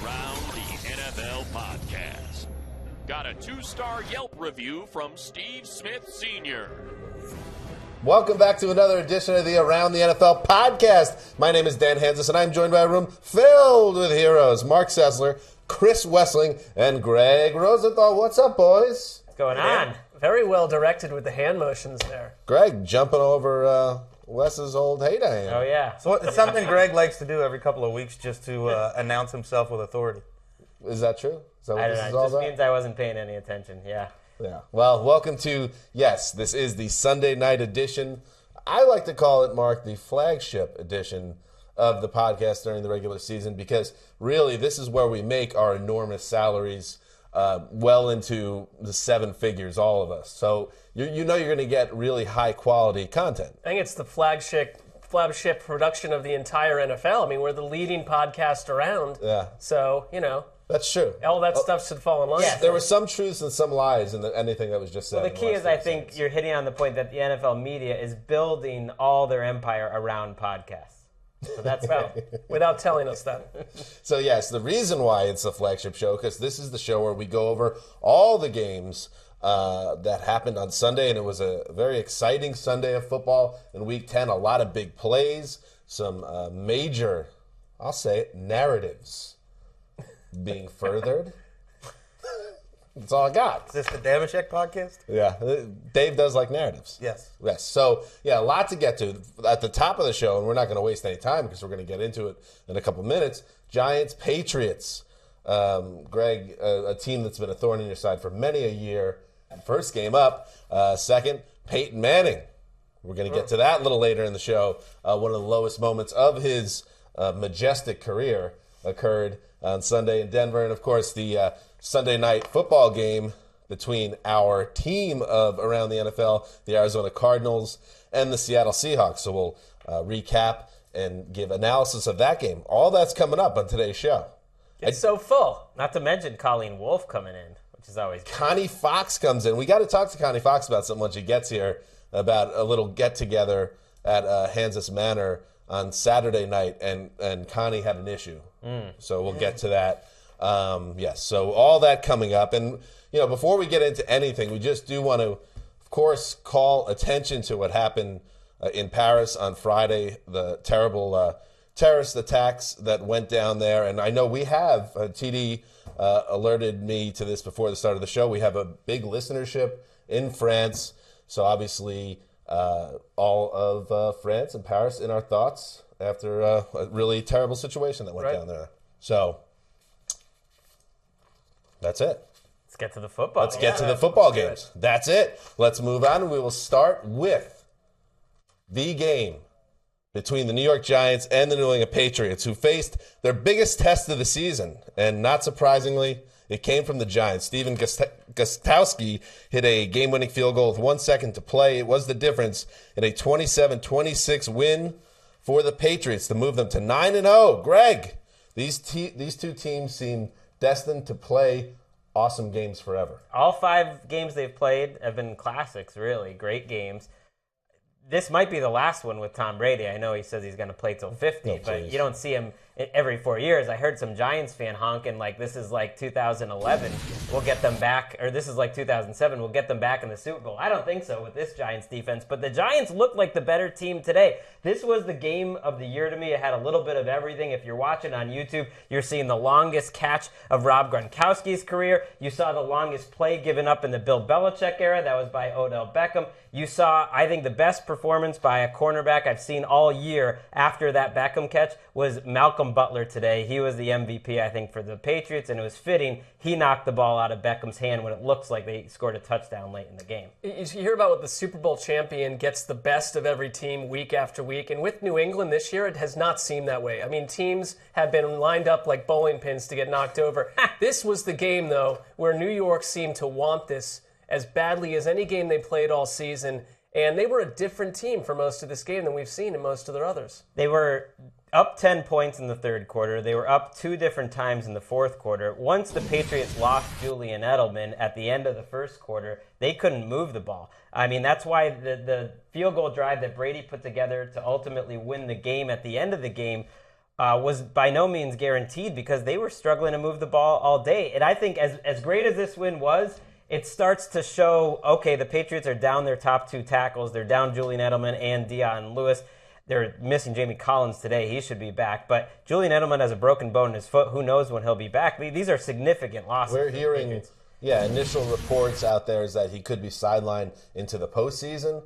Around the NFL podcast. Got a 2-star Yelp review from Steve Smith Sr. Welcome back to another edition of the Around the NFL podcast. My name is Dan Hanzus, and I'm joined by a room filled with heroes. Marc Sessler, Chris Wesseling, and Gregg Rosenthal. What's up, boys? What's going on? Very well directed with the hand motions there. Greg jumping over Wes's old hater hand. Oh, yeah. So it's something Greg likes to do every couple of weeks just to announce himself with authority. Is that true? Is that what I this don't is know. all It just about? means I wasn't paying any attention. Yeah. Yeah. Well, welcome to, yes, this is the Sunday night edition. I like to call it, Mark, the flagship edition of the podcast during the regular season because really this is where we make our enormous salaries well into the 7 figures, all of us. So you know you're going to get really high quality content. I think it's the flagship production of the entire NFL. I mean, we're the leading podcast around. Yeah. So, you know. That's true. All that stuff should fall in line. Yes. There were some truths and some lies in anything that was just said. Well, the key is I think you're hitting on the point that the NFL media is building all their empire around podcasts. So that's Well, without telling us that. So, yes, the reason why it's the flagship show, because this is the show where we go over all the games that happened on Sunday, and it was a very exciting Sunday of football in Week 10. A lot of big plays, some major, I'll say it, narratives being furthered. That's all I got. Is this the Damashek podcast? Yeah, Dave does like narratives. Yes. Yes. So, yeah, a lot to get to. At the top of the show, and we're not going to waste any time because we're going to get into it in a couple minutes, Giants, Patriots. Greg, a team that's been a thorn in your side for many a year. First game up. Second, Peyton Manning. We're going to get to that a little later in the show. One of the lowest moments of his majestic career occurred on Sunday in Denver. And, of course, the Sunday night football game between our team of Around the NFL, the Arizona Cardinals, and the Seattle Seahawks. So we'll recap and give analysis of that game. All that's coming up on today's show. It's so full. Not to mention Colleen Wolfe coming in, which is always good. Connie Fox comes in. We got to talk to Connie Fox about something when she gets here, about a little get-together at Hanzus Manor on Saturday night, and Connie had an issue. So we'll get to that. Yes, so all that coming up. And, you know, before we get into anything, we just do want to, of course, call attention to what happened in Paris on Friday, the terrible terrorist attacks that went down there. And I know we have, TD alerted me to this before the start of the show, we have a big listenership in France. So obviously all of France and Paris in our thoughts after a really terrible situation that went down there. So that's it. Let's get to the football. Let's get to the football games. That's it. Let's move on, and we will start with the game between the New York Giants and the New England Patriots, who faced their biggest test of the season. And not surprisingly, it came from the Giants. Steven Gostkowski hit a game-winning field goal with 1 second to play. It was the difference in a 27-26 win for the Patriots to move them to 9-0. Greg, these two teams seem destined to play awesome games forever. All 5 games they've played have been classics, really. Great games. This might be the last one with Tom Brady. I know he says he's going to play till 50, but you don't see him every 4 years. I heard some Giants fan honking like this is like 2011. We'll get them back, or this is like 2007. We'll get them back in the Super Bowl. I don't think so with this Giants defense, but the Giants look like the better team today. This was the game of the year to me. It had a little bit of everything. If you're watching on YouTube, you're seeing the longest catch of Rob Gronkowski's career. You saw the longest play given up in the Bill Belichick era. That was by Odell Beckham. You saw, I think, the best performance by a cornerback I've seen all year after that Beckham catch was Malcolm Butler today. He was the MVP, I think, for the Patriots, and it was fitting. He knocked the ball out of Beckham's hand when it looks like they scored a touchdown late in the game. You hear about what the Super Bowl champion gets the best of every team week after week, and with New England this year, it has not seemed that way. I mean, teams have been lined up like bowling pins to get knocked over. This was the game, though, where New York seemed to want this as badly as any game they played all season, and they were a different team for most of this game than we've seen in most of their others. They were up 10 points in the third quarter. They were up 2 different times in the fourth quarter. Once the Patriots lost Julian Edelman at the end of the first quarter, they couldn't move the ball. I mean, that's why the field goal drive that Brady put together to ultimately win the game at the end of the game was by no means guaranteed because they were struggling to move the ball all day. And I think as great as this win was, it starts to show, okay, the Patriots are down their top 2 tackles. They're down Julian Edelman and Dion Lewis. They're missing Jamie Collins today. He should be back. But Julian Edelman has a broken bone in his foot. Who knows when he'll be back? These are significant losses. We're hearing, initial reports out there is that he could be sidelined into the postseason,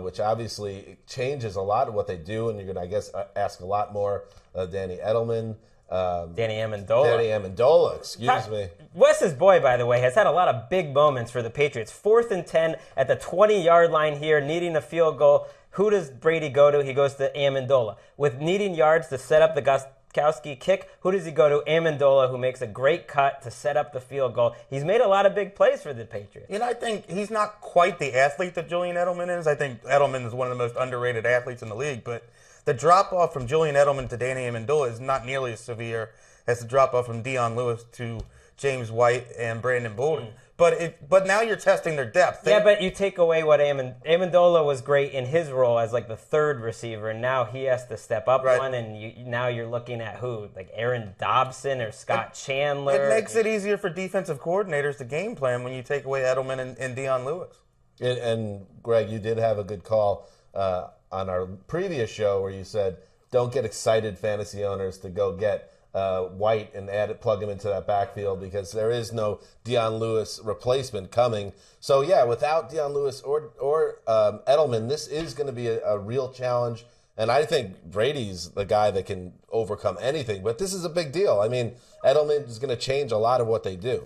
which obviously changes a lot of what they do. And you're going to, I guess, ask a lot more of Danny Edelman. Danny Amendola, excuse me. Wes's boy, by the way, has had a lot of big moments for the Patriots. 4th and 10 at the 20-yard line here, needing a field goal. Who does Brady go to? He goes to Amendola. With needing yards to set up the Gostkowski kick, who does he go to? Amendola, who makes a great cut to set up the field goal. He's made a lot of big plays for the Patriots. I think he's not quite the athlete that Julian Edelman is. I think Edelman is one of the most underrated athletes in the league, but the drop-off from Julian Edelman to Danny Amendola is not nearly as severe as the drop-off from Dion Lewis to James White and Brandon Bolden. But now you're testing their depth. Yeah, but you take away what Amendola was great in his role as like the 3rd receiver, and now he has to step up one, and now you're looking at who? Like Aaron Dobson or Scott Chandler? It makes it easier for defensive coordinators to game plan when you take away Edelman and Dion Lewis. And Greg, you did have a good call on our previous show where you said, don't get excited, fantasy owners, to go get White and plug him into that backfield because there is no Dion Lewis replacement coming. So, yeah, without Dion Lewis or Edelman, this is going to be a real challenge. And I think Brady's the guy that can overcome anything. But this is a big deal. I mean, Edelman is going to change a lot of what they do.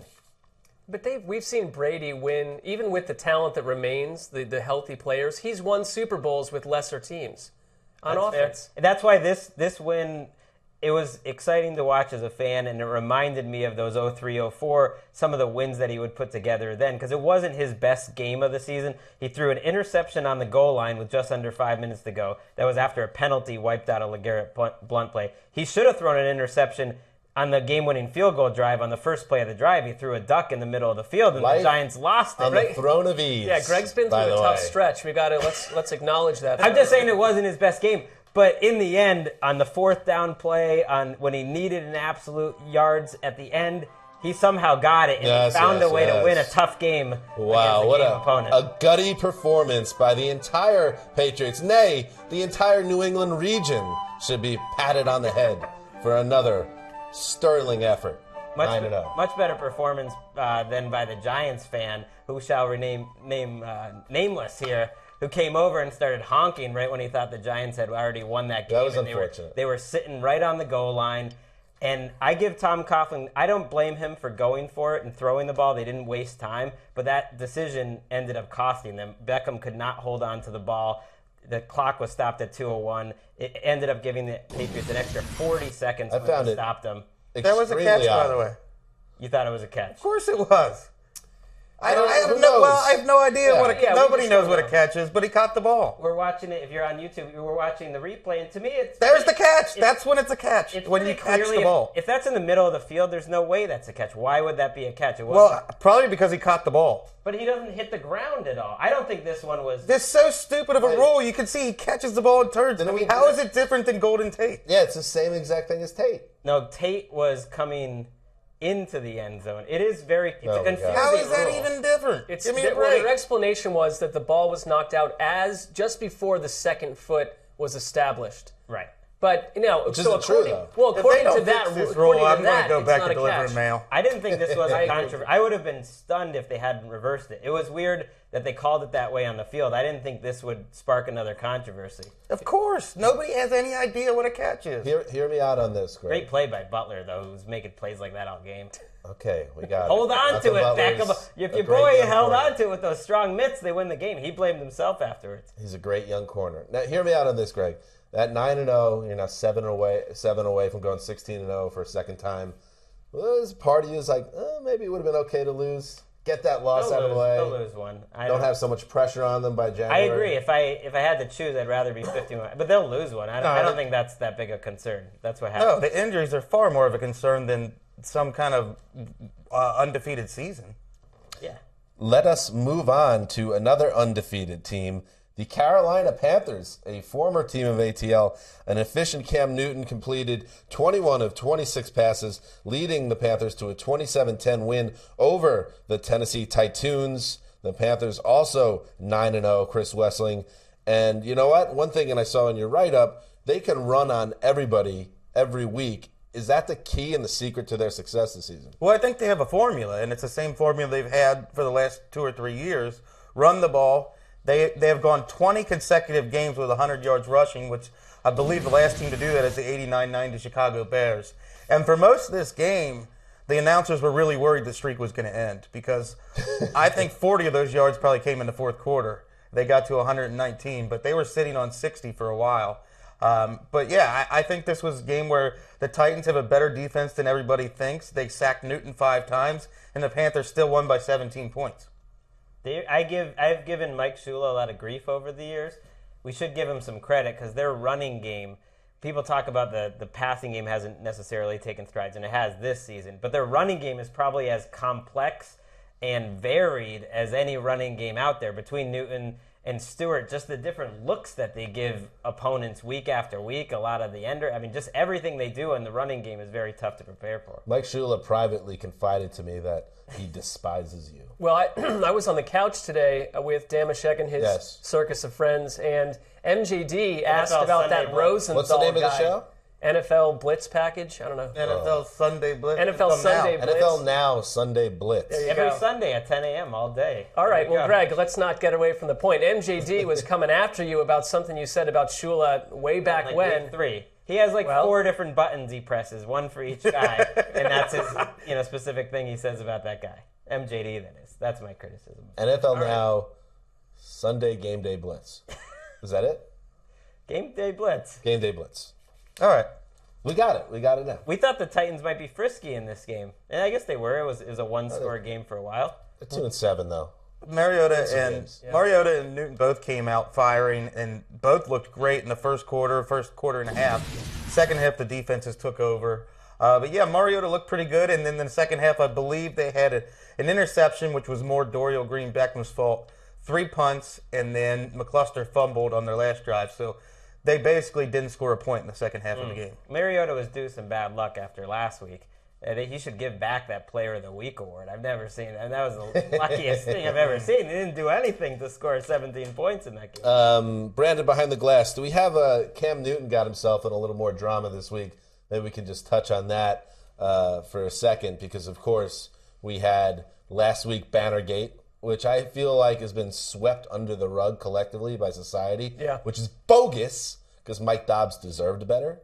But we've seen Brady win, even with the talent that remains, the healthy players. He's won Super Bowls with lesser teams on offense. Fair. That's why this win, it was exciting to watch as a fan, and it reminded me of those 03-04, some of the wins that he would put together then, because it wasn't his best game of the season. He threw an interception on the goal line with just under 5 minutes to go. That was after a penalty wiped out a LeGarrette Blount play. He should have thrown an interception on the game-winning field goal drive on the first play of the drive. He threw a duck in the middle of the field, and the Giants lost it. On the throne of ease. Yeah, Greg's been through a tough stretch. We got to let's acknowledge that. I'm just saying it wasn't his best game, but in the end, on the 4th down play, when he needed an absolute yards at the end, he somehow got it and found a way to win a tough game against a game opponent. A gutty performance by the entire Patriots. Nay, the entire New England region should be patted on the head for another sterling effort. 9-0. Much better performance than by the Giants fan, who shall remain nameless here, who came over and started honking right when he thought the Giants had already won that game. That was unfortunate. They were sitting right on the goal line. And I give Tom Coughlin, I don't blame him for going for it and throwing the ball. They didn't waste time. But that decision ended up costing them. Beckham could not hold on to the ball. The clock was stopped at 2:01. It ended up giving the Patriots an extra 40 seconds when they stopped them. That was a catch, by the way. You thought it was a catch? Of course it was. I have no idea what a catch is. Nobody knows what a catch is, but he caught the ball. We're watching it. If you're on YouTube, we're watching the replay, and to me, there's the catch. That's when it's a catch. When you catch the ball. If that's in the middle of the field, there's no way that's a catch. Why would that be a catch? Probably because he caught the ball. But he doesn't hit the ground at all. I don't think this one was. This is so stupid of a rule. You can see he catches the ball and turns. How is it different than Golden Tate? Yeah, it's the same exact thing as Tate. No, Tate was coming into the end zone. It is very. It's a confusing How is that rule. even different? Give me a break. Their explanation was that the ball was knocked out just before the second foot was established. Right. But which isn't true, though. Well, according to that rule, I'm going to go back to delivering mail. I didn't think this was a controversy. I would have been stunned if they hadn't reversed it. It was weird that they called it that way on the field. I didn't think this would spark another controversy. Of course. Nobody has any idea what a catch is. Hear me out on this, Greg. Great play by Butler, though, who's making plays like that all game. Okay, we got Hold on to it, Beckham. If your boy held on to it with those strong mitts, they win the game. He blamed himself afterwards. He's a great young corner. Now, hear me out on this, Greg. At 9-0, you're now 7 away from going 16-0 for a second time. Well, this part of you is like, maybe it would have been okay to lose. Get that loss out of the way. They'll lose one. Don't have so much pressure on them by January. I agree. If I had to choose, I'd rather be 51. But they'll lose one. I don't think that's that big a concern. That's what happens. No, the injuries are far more of a concern than some kind of undefeated season. Yeah. Let us move on to another undefeated team, The Carolina Panthers, a former team of ATL, an efficient Cam Newton completed 21 of 26 passes, leading the Panthers to a 27-10 win over the Tennessee Titans. The Panthers also 9-0, Chris Wesseling. And you know what? One thing, and I saw in your write-up, they can run on everybody every week. Is that the key and the secret to their success this season? Well, I think they have a formula, and it's the same formula they've had for the last 2 or 3 years. Run the ball. They have gone 20 consecutive games with 100 yards rushing, which I believe the last team to do that is the 89-90 Chicago Bears. And for most of this game, the announcers were really worried the streak was going to end because I think 40 of those yards probably came in the fourth quarter. They got to 119, but they were sitting on 60 for a while. But yeah, I think this was a game where the Titans have a better defense than everybody thinks. They sacked Newton 5 times, and the Panthers still won by 17 points. I've given Mike Shula a lot of grief over the years. We should give him some credit because their running game, people talk about the passing game hasn't necessarily taken strides, and it has this season. But their running game is probably as complex and varied as any running game out there between Newton and Stewart. Just the different looks that they give opponents week after week, a lot of the ender. I mean, just everything they do in the running game is very tough to prepare for. Mike Shula privately confided to me that he despises you. Well, I was on the couch today with Damashek and his circus of friends, and MJD asked about that Rosenthal What's the name of the show? NFL Blitz package? I don't know. NFL Sunday Blitz. NFL Sunday Blitz. NFL Now Sunday Blitz. Every Sunday at 10 a.m. all day. All right, well, Greg, let's not get away from the point. MJD was coming after you about something you said about Shula way back when. Week 3. He has 4 different buttons he presses, one for each guy, and that's his specific thing he says about that guy. MJD, that is. That's my criticism. NFL Now Sunday Game Day Blitz. Is that it? Game Day Blitz. Game Day Blitz. All right. We got it. We got it now. We thought the Titans might be frisky in this game. And I guess they were. It was a one-score game for a while. 2-7, though. Mariota and Newton both came out firing, and both looked great in the first quarter and a half. Second half, the defenses took over. But yeah, Mariota looked pretty good, and then in the second half, I believe they had an interception, which was more Dorial Green-Beckham's fault. 3 punts, and then McCluster fumbled on their last drive. So they basically didn't score a point in the second half of the game. Mariota was due some bad luck after last week. He should give back that Player of the Week award. I've never seen it, and that was the luckiest thing I've ever seen. He didn't do anything to score 17 points in that game. Brandon behind the glass. Do we have Cam Newton got himself in a little more drama this week? Maybe we can just touch on that for a second, because of course we had last week Bannergate, which I feel like has been swept under the rug collectively by society, which is bogus because Mike Dobbs deserved better.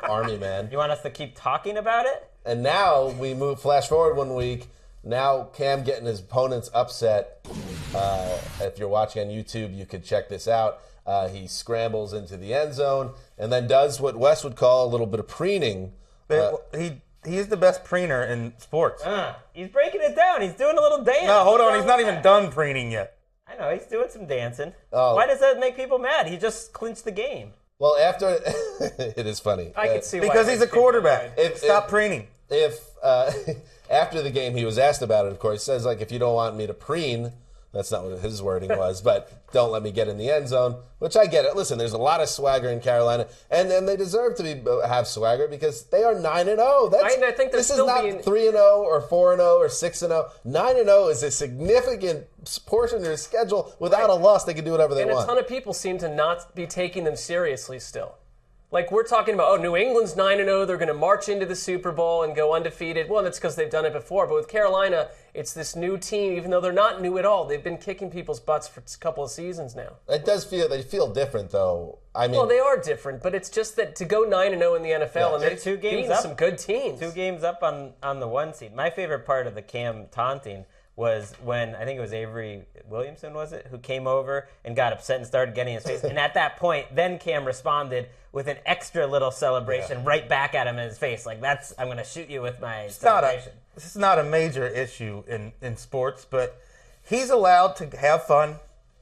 Army man. You want us to keep talking about it? And now we flash forward 1 week. Now Cam getting his opponents upset. If you're watching on YouTube, you could check this out. He scrambles into the end zone and then does what Wes would call a little bit of preening. He's the best preener in sports. He's breaking it down. He's doing a little dance. No, hold on. He's not even done preening yet. I know. He's doing some dancing. Why does that make people mad? He just clinched the game. Well, after it is funny. I can see why. Because he's a quarterback. Stop preening. After the game he was asked about it, of course, he says, if you don't want me to preen, that's not what his wording was, but don't let me get in the end zone, which I get it. Listen, there's a lot of swagger in Carolina, and they deserve to have swagger because they are 9-0. I think this is not 3-0 or 4-0 or 6-0. 9-0 is a significant portion of their schedule. Without a loss, they can do whatever they want. And a ton of people seem to not be taking them seriously still. We're talking about, New England's 9-0, they're going to march into the Super Bowl and go undefeated. Well, that's because they've done it before. But with Carolina, it's this new team, even though they're not new at all. They've been kicking people's butts for a couple of seasons now. It does they feel different, though. Well, they are different, but it's just that to go 9-0 in the NFL, and they're 2 games beating up, some good teams. 2 games up on the 1 seed. My favorite part of the Cam taunting was when, I think it was Avery Williamson, was it, who came over and got upset and started getting his face. And at that point, then Cam responded with an extra little celebration right back at him in his face. I'm going to shoot you with my celebration. This is not a major issue in sports, but he's allowed to have fun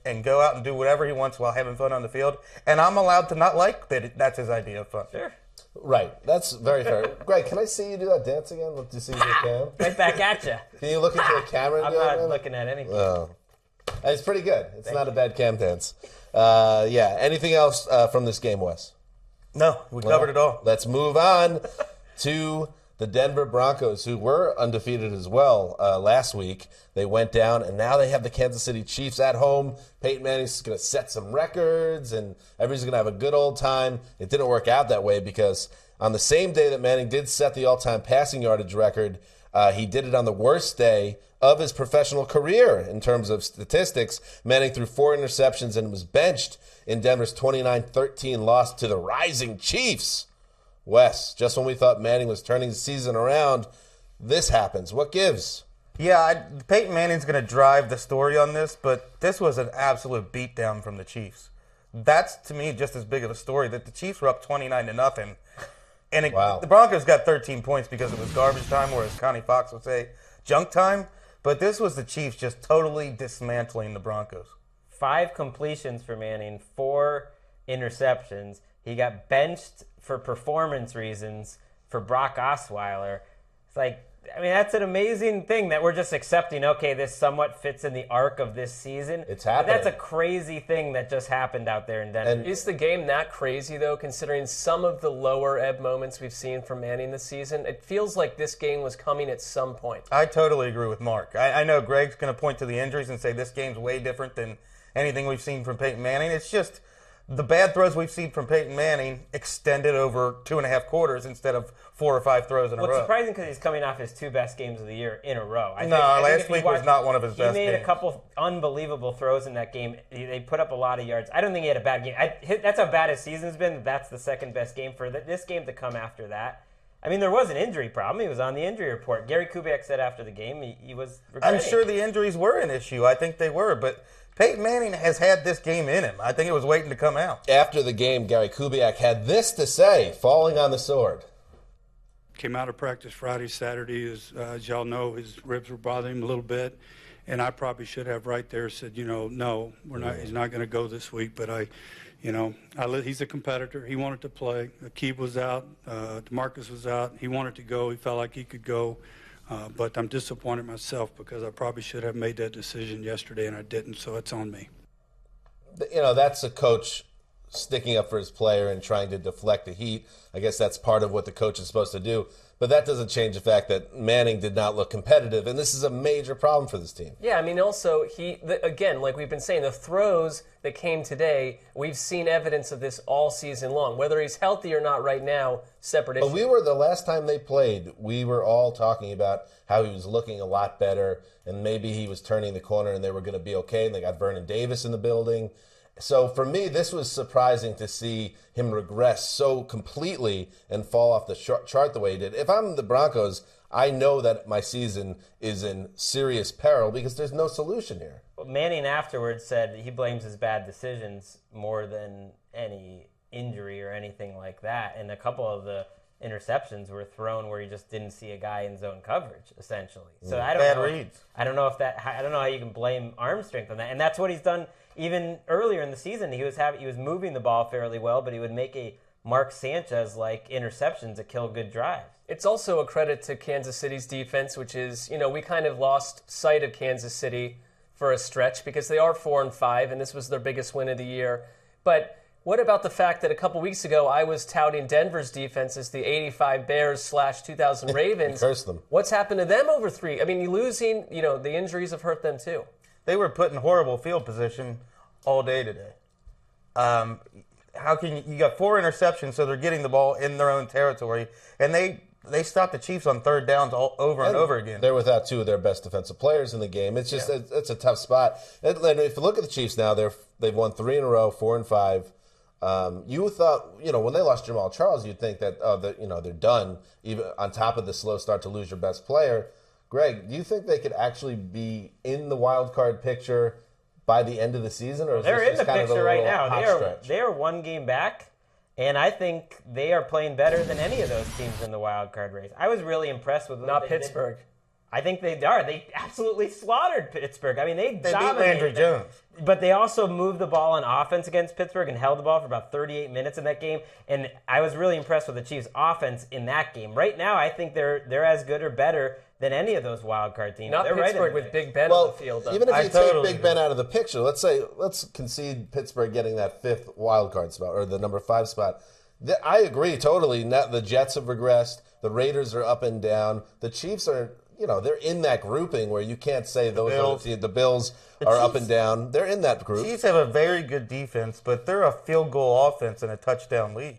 and go out and do whatever he wants while having fun on the field. And I'm allowed to not like that that's his idea of fun. Sure. Right. That's very fair. Greg, can I see you do that dance again? Let's see your cam. Right back at you. Can you look into the camera? I'm not looking at anything. It's pretty good. It's not a bad cam dance. Anything else from this game, Wes? No, we covered it all. Let's move on to the Denver Broncos, who were undefeated as well last week. They went down, and now they have the Kansas City Chiefs at home. Peyton Manning's going to set some records, and everybody's going to have a good old time. It didn't work out that way because on the same day that Manning did set the all-time passing yardage record, he did it on the worst day of his professional career in terms of statistics. Manning threw 4 interceptions and was benched in Denver's 29-13 loss to the rising Chiefs. Wes, just when we thought Manning was turning the season around, this happens. What gives? Yeah, Peyton Manning's going to drive the story on this, but this was an absolute beatdown from the Chiefs. That's, to me, just as big of a story that the Chiefs were up 29-0. And the Broncos got 13 points because it was garbage time, or as Connie Fox would say, junk time. But this was the Chiefs just totally dismantling the Broncos. 5 completions for Manning, 4 interceptions. He got benched for performance reasons for Brock Osweiler. It's like, I mean, that's an amazing thing that we're just accepting, okay, this somewhat fits in the arc of this season. It's happening. But that's a crazy thing that just happened out there in Denver. And is the game that crazy, though, considering some of the lower ebb moments we've seen from Manning this season? It feels like this game was coming at some point. I totally agree with Mark. I know Gregg's going to point to the injuries and say this game's way different than anything we've seen from Peyton Manning. It's just the bad throws we've seen from Peyton Manning extended over 2.5 quarters instead of 4 or 5 throws in a row. It's surprising because he's coming off his 2 best games of the year in a row. Last week was not one of his best games. He made a couple unbelievable throws in that game. They put up a lot of yards. I don't think he had a bad game. That's how bad his season's been. That's the second best game for this game to come after that. I mean, there was an injury problem. He was on the injury report. Gary Kubiak said after the game he was regretting. I'm sure the injuries were an issue. I think they were, but Peyton Manning has had this game in him. I think it was waiting to come out. After the game, Gary Kubiak had this to say, falling on the sword. Came out of practice Friday, Saturday. As y'all know, his ribs were bothering him a little bit. And I probably should have right there said, no, we're not. He's not going to go this week. But he's a competitor. He wanted to play. Akeem was out. DeMarcus was out. He wanted to go. He felt like he could go. But I'm disappointed myself because I probably should have made that decision yesterday and I didn't, so it's on me. That's a coach sticking up for his player and trying to deflect the heat. I guess that's part of what the coach is supposed to do. But that doesn't change the fact that Manning did not look competitive, and this is a major problem for this team. Yeah, I mean, also, again, like we've been saying, the throws that came today, we've seen evidence of this all season long. Whether he's healthy or not right now, separate issue. But the last time they played, we were all talking about how he was looking a lot better, and maybe he was turning the corner and they were going to be okay, and they got Vernon Davis in the building. So for me, this was surprising to see him regress so completely and fall off the chart the way he did. If I'm the Broncos, I know that my season is in serious peril because there's no solution here. Well, Manning afterwards said he blames his bad decisions more than any injury or anything like that. And a couple of the interceptions were thrown where he just didn't see a guy in zone coverage, essentially. So I don't know how you can blame arm strength on that. And that's what he's done. Even earlier in the season, he was moving the ball fairly well, but he would make a Mark Sanchez-like interceptions to kill good drives. It's also a credit to Kansas City's defense, which is, we kind of lost sight of Kansas City for a stretch because they are 4-5, and this was their biggest win of the year. But what about the fact that a couple weeks ago I was touting Denver's defense as the 85 Bears / 2000 Ravens? Curse them. What's happened to them over 3? I mean, losing, the injuries have hurt them too. They were put in horrible field position all day today. How can you got 4 interceptions, so they're getting the ball in their own territory, and they stopped the Chiefs on third downs over and over again. They're without 2 of their best defensive players in the game. It's just it's a tough spot. And if you look at the Chiefs now, they've won 3 in a row, 4-5. You thought, when they lost Jamal Charles, you'd think that they're done. Even on top of the slow start to lose your best player. Greg, do you think they could actually be in the wild card picture by the end of the season, or is they're this in just the kind picture of a right little now? hot stretch? They are 1 game back, and I think they are playing better than any of those teams in the wild card race. I was really impressed with them. Not Pittsburgh. I think they are. They absolutely slaughtered Pittsburgh. I mean, they beat dominated. Landry Jones. But they also moved the ball on offense against Pittsburgh and held the ball for about 38 minutes in that game. And I was really impressed with the Chiefs' offense in that game. Right now, I think they're as good or better than any of those wild card teams. Not they're Pittsburgh with Big Ben on the field, though. Even if you totally take Big Ben out of the picture, let's concede Pittsburgh getting that 5th wild card spot or the number 5 spot. I agree totally. The Jets have regressed. The Raiders are up and down. The Chiefs are, they're in that grouping where you can't say those are the Bills are up and down. They're in that group. Chiefs have a very good defense, but they're a field goal offense and a touchdown league.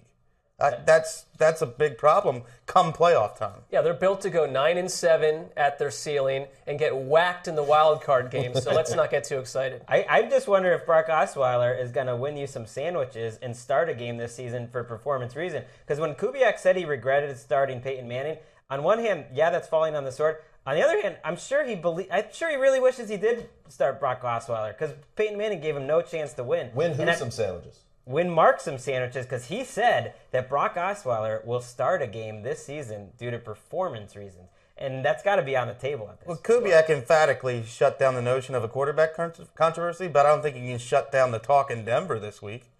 That's a big problem come playoff time. Yeah, they're built to go 9-7 at their ceiling and get whacked in the wild card game. So let's not get too excited. I just wonder if Brock Osweiler is going to win you some sandwiches and start a game this season for performance reason. Because when Kubiak said he regretted starting Peyton Manning, on one hand, yeah, that's falling on the sword. On the other hand, I'm sure he really wishes he did start Brock Osweiler because Peyton Manning gave him no chance to win. Win who some sandwiches? Win Mark some sandwiches because he said that Brock Osweiler will start a game this season due to performance reasons. And that's got to be on the table at this point. Well, Kubiak emphatically shut down the notion of a quarterback controversy, but I don't think he can shut down the talk in Denver this week.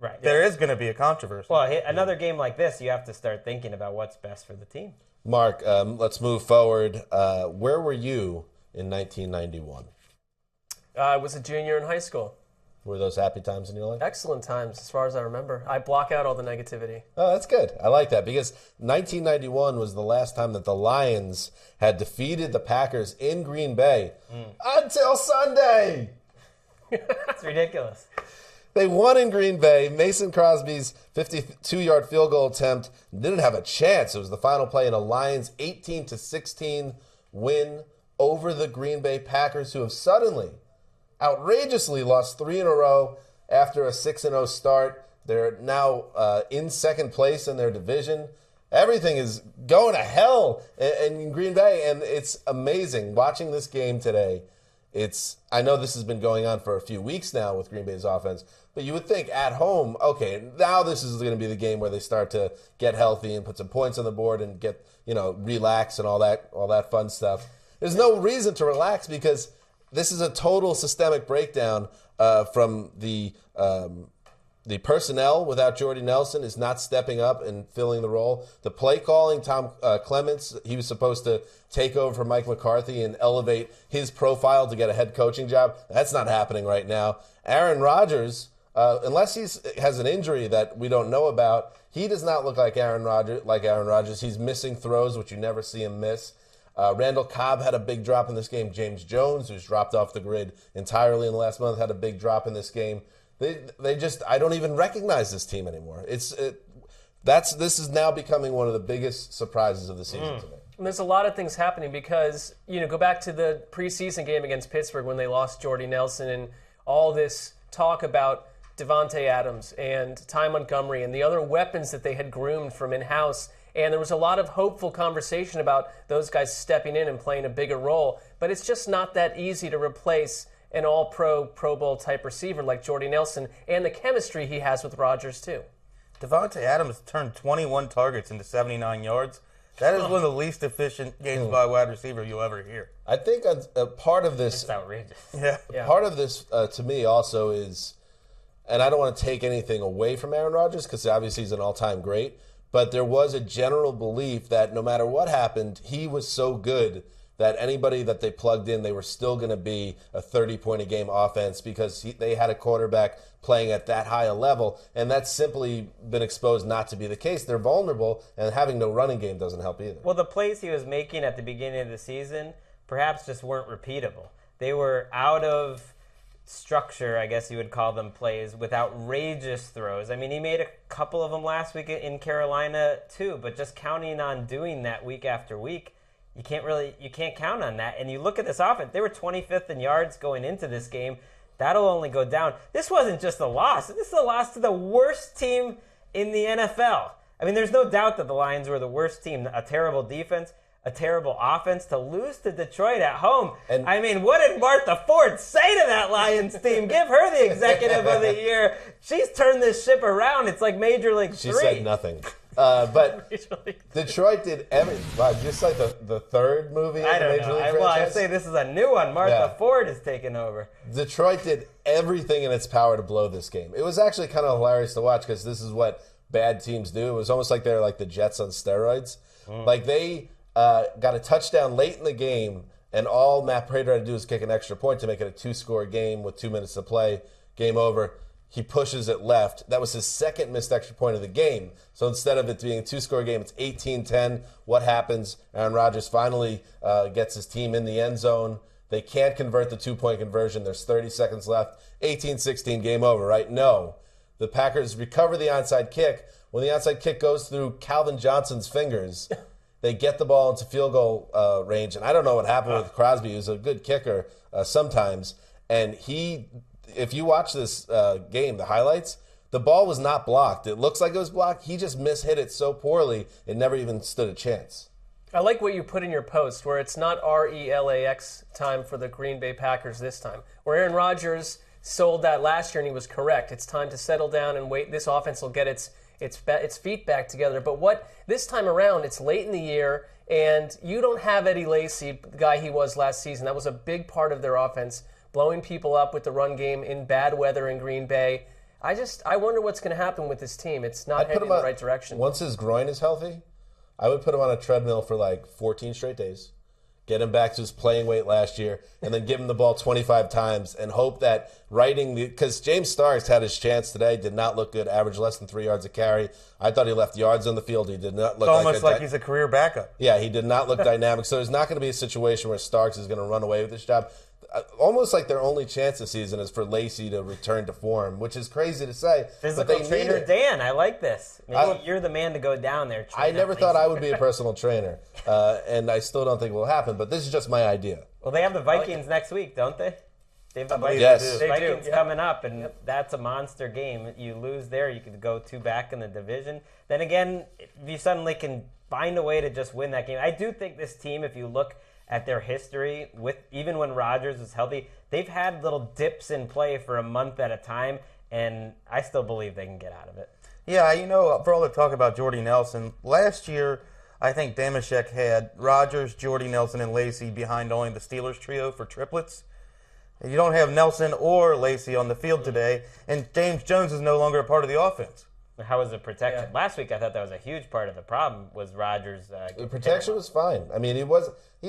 Right. There is going to be a controversy. Well, another game like this, you have to start thinking about what's best for the team. Mark, let's move forward. Where were you in 1991? I was a junior in high school. Were those happy times in your life? Excellent times, as far as I remember. I block out all the negativity. Oh, that's good. I like that because 1991 was the last time that the Lions had defeated the Packers in Green Bay until Sunday. That's ridiculous. They won in Green Bay. Mason Crosby's 52-yard field goal attempt didn't have a chance. It was the final play in a Lions 18-16 win over the Green Bay Packers, who have suddenly, outrageously lost 3 in a row after a 6-0 start. They're now in second place in their division. Everything is going to hell in Green Bay, and it's amazing watching this game today. I know this has been going on for a few weeks now with Green Bay's offense, but you would think at home, okay, now this is going to be the game where they start to get healthy and put some points on the board and get, relax and all that fun stuff. There's no reason to relax because this is a total systemic breakdown from the personnel without Jordy Nelson is not stepping up and filling the role. The play calling, Tom Clements, he was supposed to take over for Mike McCarthy and elevate his profile to get a head coaching job. That's not happening right now. Aaron Rodgers, unless he has an injury that we don't know about, he does not look like Aaron Rodgers. He's missing throws, which you never see him miss. Randall Cobb had a big drop in this game. James Jones, who's dropped off the grid entirely in the last month, had a big drop in this game. I don't even recognize this team anymore. This is now becoming one of the biggest surprises of the season to me. And there's a lot of things happening because, go back to the preseason game against Pittsburgh when they lost Jordy Nelson and all this talk about Devontae Adams and Ty Montgomery and the other weapons that they had groomed from in-house. And there was a lot of hopeful conversation about those guys stepping in and playing a bigger role. But it's just not that easy to replace an all-pro, Pro Bowl type receiver like Jordy Nelson and the chemistry he has with Rodgers too. Devontae Adams turned 21 targets into 79 yards. That is one of the least efficient games by a wide receiver you'll ever hear. I think a part of this... It's outrageous. Yeah. Part of this, to me, also is... And I don't want to take anything away from Aaron Rodgers because obviously he's an all-time great. But there was a general belief that no matter what happened, he was so good that anybody that they plugged in, they were still going to be a 30-point-a-game offense because they had a quarterback playing at that high a level, and that's simply been exposed not to be the case. They're vulnerable, and having no running game doesn't help either. Well, the plays he was making at the beginning of the season perhaps just weren't repeatable. They were out of structure, I guess you would call them, plays with outrageous throws. I mean, he made a couple of them last week in Carolina too, but just counting on doing that week after week, you can't count on that. And you look at this offense, they were 25th in yards going into this game. That'll only go down. This wasn't just a loss. This is a loss to the worst team in the NFL. I mean, there's no doubt that the Lions were the worst team. A terrible defense, a terrible offense. To lose to Detroit at home. And I mean, what did Martha Ford say to that Lions team? Give her the executive of the year. She's turned this ship around. It's like Major League 3. She said nothing. But Detroit did just like the third movie in the Major League franchise. Well, I say this is a new one. Martha Ford is taking over. Detroit did everything in its power to blow this game. It was actually kind of hilarious to watch because this is what bad teams do. It was almost like they're like the Jets on steroids. Like they got a touchdown late in the game, and all Matt Prater had to do was kick an extra point to make it a 2-score game with 2 minutes to play. Game over. He pushes it left. That was his second missed extra point of the game. So instead of it being a 2-score game, it's 18-10. What happens? Aaron Rodgers finally gets his team in the end zone. They can't convert the 2-point conversion. There's 30 seconds left. 18-16, game over, right? No. The Packers recover the onside kick. When the onside kick goes through Calvin Johnson's fingers, they get the ball into field goal range. And I don't know what happened with Crosby, who's a good kicker sometimes. And if you watch this game, the highlights, the ball was not blocked. It looks like it was blocked. He just mishit it so poorly, it never even stood a chance. I like what you put in your post, where it's not RELAX time for the Green Bay Packers this time. Where Aaron Rodgers sold that last year, and he was correct. It's time to settle down and wait. This offense will get its feet back together. But this time around, it's late in the year, and you don't have Eddie Lacy, the guy he was last season. That was a big part of their offense, blowing people up with the run game in bad weather in Green Bay. I wonder what's going to happen with this team. It's not heading in the right direction. Once his groin is healthy, I would put him on a treadmill for like 14 straight days, get him back to his playing weight last year, and then give him the ball 25 times and hope that because James Starks had his chance today, did not look good, averaged less than 3 yards a carry. I thought he left yards on the field. He did not look almost like he's a career backup. Yeah, he did not look dynamic. So there's not going to be a situation where Starks is going to run away with this job. Almost like their only chance this season is for Lacy to return to form, which is crazy to say. Physical trainer Dan, I like this. Maybe you're the man to go down there. I never thought I would be a personal trainer, and I still don't think it will happen, but this is just my idea. Well, they have the Vikings next week, don't they? They have the Vikings, Yes. Vikings coming up, and that's a monster game. You lose there, you could go 2 back in the division. Then again, if you suddenly can find a way to just win that game. I do think this team, if you look at their history, even when Rodgers was healthy, they've had little dips in play for a month at a time, and I still believe they can get out of it. Yeah, for all the talk about Jordy Nelson, last year I think Damashek had Rodgers, Jordy Nelson, and Lacy behind only the Steelers trio for triplets. You don't have Nelson or Lacy on the field today, and James Jones is no longer a part of the offense. How was it protected? Yeah. Last week I thought that was a huge part of the problem was Rodgers. The protection was fine. I mean, he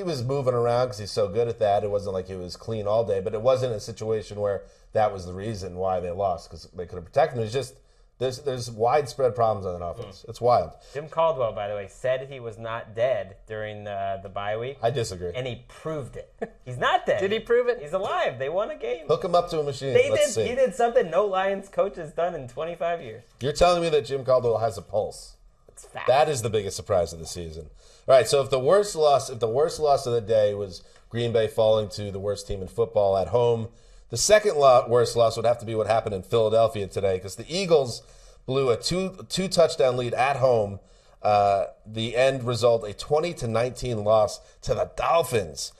was moving around because he's so good at that. It wasn't like he was clean all day, but it wasn't a situation where that was the reason why they lost because they could have protected him. It's just there's widespread problems on that offense. It's wild. Jim Caldwell, by the way, said he was not dead during the bye week. I disagree. And he proved it. He's not dead. Did he prove it? He's alive. They won a game. Hook him up to a machine. He did something no Lions coach has done in 25 years. You're telling me that Jim Caldwell has a pulse. It's fact. That is the biggest surprise of the season. All right, so if the worst loss of the day was Green Bay falling to the worst team in football at home, the second worst loss would have to be what happened in Philadelphia today because the Eagles blew a two touchdown lead at home. The end result, a 20-19 loss to the Dolphins.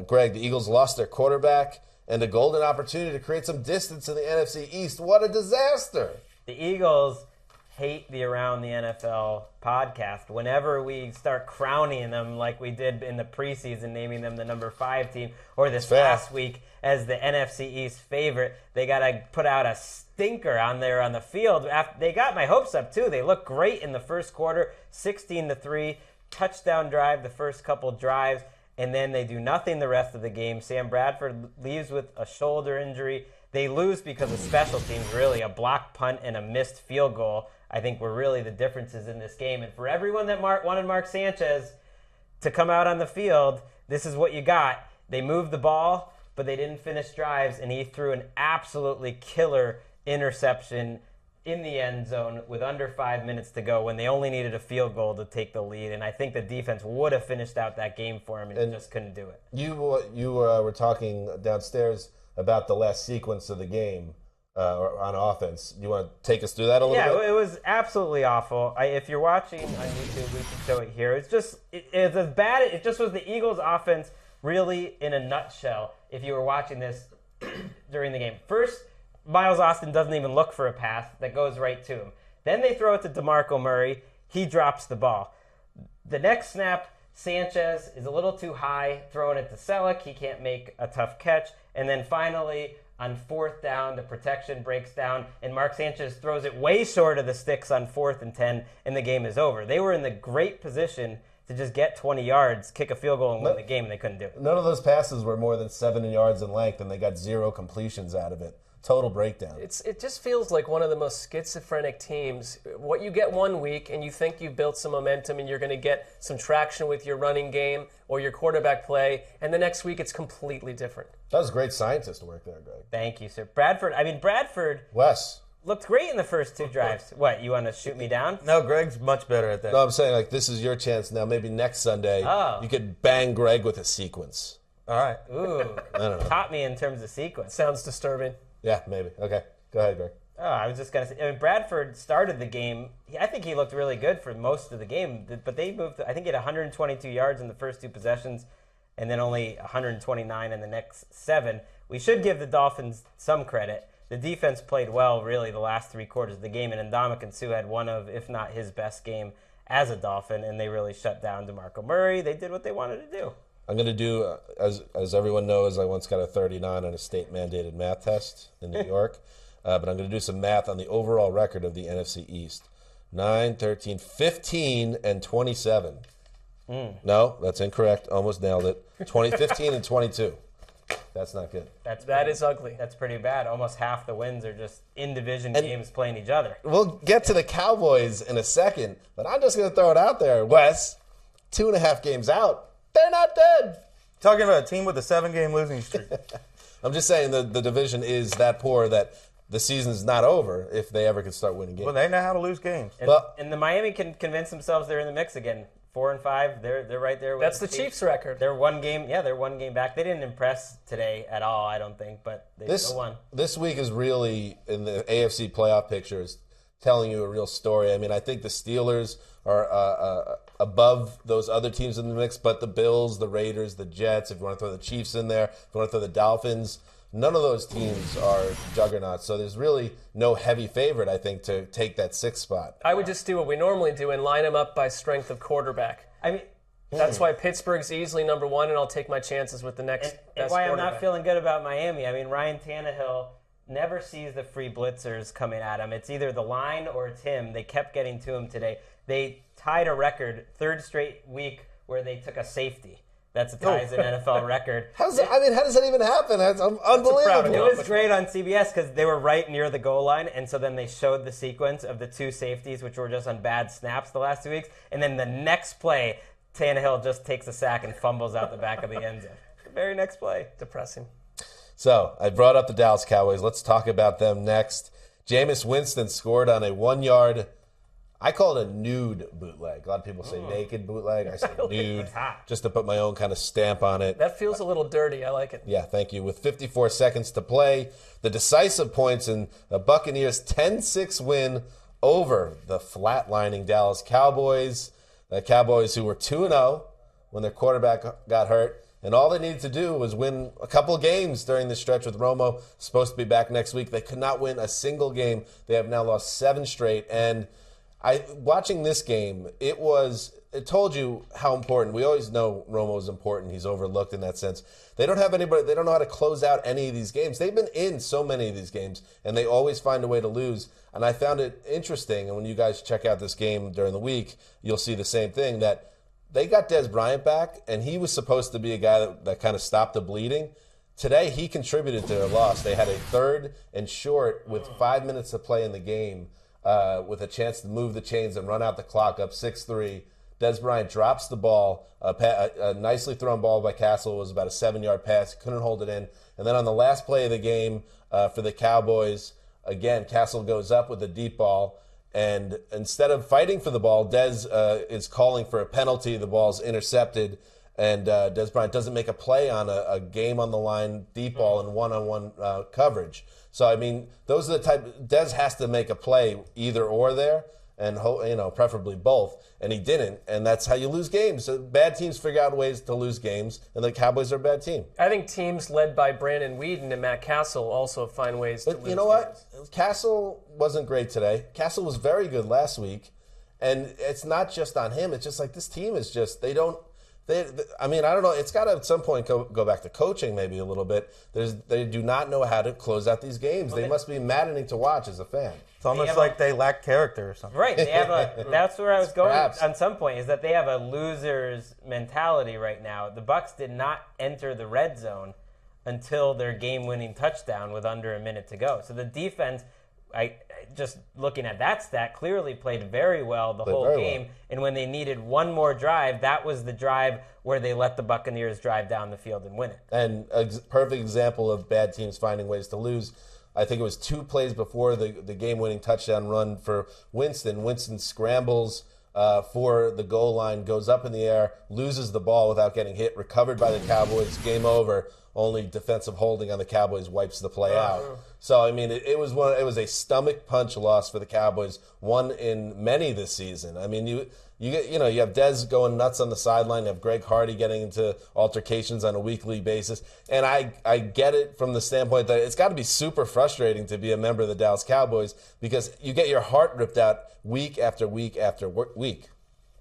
Greg, the Eagles lost their quarterback and a golden opportunity to create some distance in the NFC East. What a disaster. The Eagles hate the Around the NFL podcast. Whenever we start crowning them like we did in the preseason, naming them the number 5 team, or this last week as the NFC East favorite, they got to put out a stinker on the field. They got my hopes up, too. They looked great in the first quarter, 16-3, touchdown drive the first couple drives, and then they do nothing the rest of the game. Sam Bradford leaves with a shoulder injury. They lose because of special teams, really, a blocked punt and a missed field goal. I think were really the differences in this game. And for everyone that wanted Mark Sanchez to come out on the field, this is what you got. They moved the ball, but they didn't finish drives, and he threw an absolutely killer interception in the end zone with under 5 minutes to go when they only needed a field goal to take the lead. And I think the defense would have finished out that game for him, and just couldn't do it. You were talking downstairs about the last sequence of the game. On offense. You want to take us through that a little bit? Yeah, it was absolutely awful. If you're watching on YouTube, we can show it here. It's as bad. It just was the Eagles' offense really in a nutshell if you were watching this during the game. First, Miles Austin doesn't even look for a pass that goes right to him. Then they throw it to DeMarco Murray. He drops the ball. The next snap, Sanchez is a little too high, throwing it to Selleck. He can't make a tough catch. And then finally, on 4th down, the protection breaks down, and Marc Sanchez throws it way short of the sticks on 4th and 10, and the game is over. They were in the great position to just get 20 yards, kick a field goal, and win the game, and they couldn't do it. None of those passes were more than 7 yards in length, and they got 0 completions out of it. Total breakdown. It just feels like one of the most schizophrenic teams. What you get one week, and you think you've built some momentum, and you're going to get some traction with your running game or your quarterback play, and the next week it's completely different. That was great scientist work there, Greg. Thank you, sir. Bradford Wes. looked great in the first 2 drives. What, you want to shoot me down? No, Greg's much better at that. No, I'm saying, like, this is your chance now. Maybe next Sunday you could bang Greg with a sequence. All right. Ooh, I don't know. caught me in terms of sequence. Sounds disturbing. Yeah, maybe. Okay. Go ahead, Greg. Oh, I was just going to say, Bradford started the game. I think he looked really good for most of the game, but they moved, I think he had 122 yards in the first 2 possessions and then only 129 in the next 7. We should give the Dolphins some credit. The defense played well, really, the last 3 quarters of the game, and Ndamukong Suh had one of, if not his best game as a Dolphin, and they really shut down DeMarco Murray. They did what they wanted to do. I'm going to do, as everyone knows, I once got a 39 on a state-mandated math test in New York. But I'm going to do some math on the overall record of the NFC East. 9, 13, 15, and 27. No, that's incorrect. Almost nailed it. 15, and 22. That's not good. That is ugly. That's pretty bad. Almost half the wins are just in-division games playing each other. We'll get to the Cowboys in a second, but I'm just going to throw it out there. Wes, 2.5 games out. They're not dead. Talking about a team with a 7-game losing streak. I'm just saying the division is that poor that the season's not over if they ever could start winning games. Well, they know how to lose games. And the Miami can convince themselves they're in the mix again. 4 and 5, they're right there with That's the Chiefs' record. They're one game back. They didn't impress today at all, I don't think, but they still won. This week is really, in the AFC playoff pictures, telling you a real story. I mean, I think the Steelers are above those other teams in the mix, but the Bills, the Raiders, the Jets, if you want to throw the Chiefs in there, if you want to throw the Dolphins, none of those teams are juggernauts. So there's really no heavy favorite, I think, to take that 6th spot. I would just do what we normally do and line them up by strength of quarterback. I mean, that's why Pittsburgh's easily number 1, and I'll take my chances with the next best and why I'm quarterback. not feeling good about Miami. I mean, Ryan Tannehill never sees the free blitzers coming at him. It's either the line or it's him. They kept getting to him today. They tied a record, 3rd straight week where they took a safety. That's a ties an NFL record. How does that even happen? That's unbelievable. It was great on CBS because they were right near the goal line, and so then they showed the sequence of the 2 safeties, which were just on bad snaps the last 2 weeks, and then the next play, Tannehill just takes a sack and fumbles out the back of the end zone. The very next play. Depressing. So I brought up the Dallas Cowboys. Let's talk about them next. Jameis Winston scored on a 1-yard, I call it a nude bootleg. A lot of people say naked bootleg. I say nude, just to put my own kind of stamp on it. That feels a little dirty. I like it. Yeah, thank you. With 54 seconds to play, the decisive points in the Buccaneers' 10-6 win over the flatlining Dallas Cowboys. The Cowboys who were 2-0 when their quarterback got hurt. And all they needed to do was win a couple of games during this stretch with Romo. Supposed to be back next week. They could not win a single game. They have now lost 7 straight. And watching this game, it told you how important. We always know Romo's important. He's overlooked in that sense. They don't have anybody. They don't know how to close out any of these games. They've been in so many of these games, and they always find a way to lose. And I found it interesting. And when you guys check out this game during the week, you'll see the same thing, that they got Dez Bryant back, and he was supposed to be a guy that kind of stopped the bleeding. Today, he contributed to their loss. They had a 3rd and short with 5 minutes to play in the game. With a chance to move the chains and run out the clock up 6-3. Dez Bryant drops the ball. A nicely thrown ball by Castle was about a 7-yard pass. Couldn't hold it in. And then on the last play of the game for the Cowboys, again, Castle goes up with a deep ball. And instead of fighting for the ball, Dez is calling for a penalty. The ball's intercepted. And Dez Bryant doesn't make a play on a game on the line, deep ball, and one-on-one coverage. So, I mean, those are the type. Dez has to make a play either or there, and preferably both. And he didn't, and that's how you lose games. So bad teams figure out ways to lose games, and the Cowboys are a bad team. I think teams led by Brandon Weeden and Matt Castle also find ways to lose you know what? games. Castle wasn't great today. Castle was very good last week, And it's not just on him. It's just like this team is just, I don't know. It's got to at some point go back to coaching maybe a little bit. They do not know how to close out these games. They must be maddening to watch as a fan. It's almost like they lack character or something. Right. They have that's where I was going Perhaps. on some point, is that they have a loser's mentality right now. The Bucs did not enter the red zone until their game-winning touchdown with under a minute to go. So the defense, just looking at that stat, clearly played very well the whole game. Well. And when they needed one more drive, that was the drive where they let the Buccaneers drive down the field and win it. And a perfect example of bad teams finding ways to lose. I think it was 2 plays before the game-winning touchdown run for Winston. Winston scrambles for the goal line, goes up in the air, loses the ball without getting hit, recovered by the Cowboys, game over. Only defensive holding on the Cowboys wipes the play out. So I mean, it was a stomach punch loss for the Cowboys, one in many this season. I mean, you have Dez going nuts on the sideline, you have Greg Hardy getting into altercations on a weekly basis, and I get it from the standpoint that it's got to be super frustrating to be a member of the Dallas Cowboys because you get your heart ripped out week after week after week.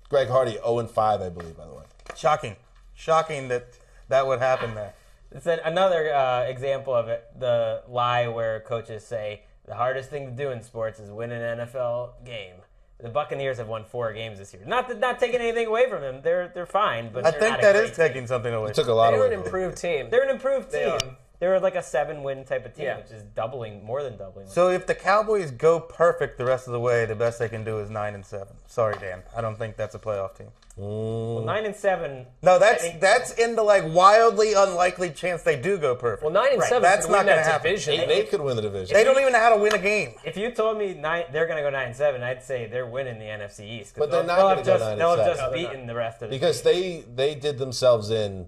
Greg Hardy 0-5, I believe, by the way. Shocking that would happen there. It's another example of it, the lie where coaches say the hardest thing to do in sports is win an NFL game. The Buccaneers have won 4 games this year. Not taking anything away from them. They're fine, but I think that is taking something away. It took a lot away. They're an improved team. They're an improved team. They're like a 7-win type of team, which is more than doubling. So if the Cowboys go perfect the rest of the way, the best they can do is 9-7. Sorry, Dan. I don't think that's a playoff team. Well, 9-7. No, that's in the wildly unlikely chance they do go perfect. Well, 9-7. That's not going to happen. happen. 8-8 could win the division. They don't even know how to win a game. If you told me they're going to go 9-7, I'd say they're winning the NFC East. But they're not going to go 9-7. They'll have just beaten the rest of the because they did themselves in.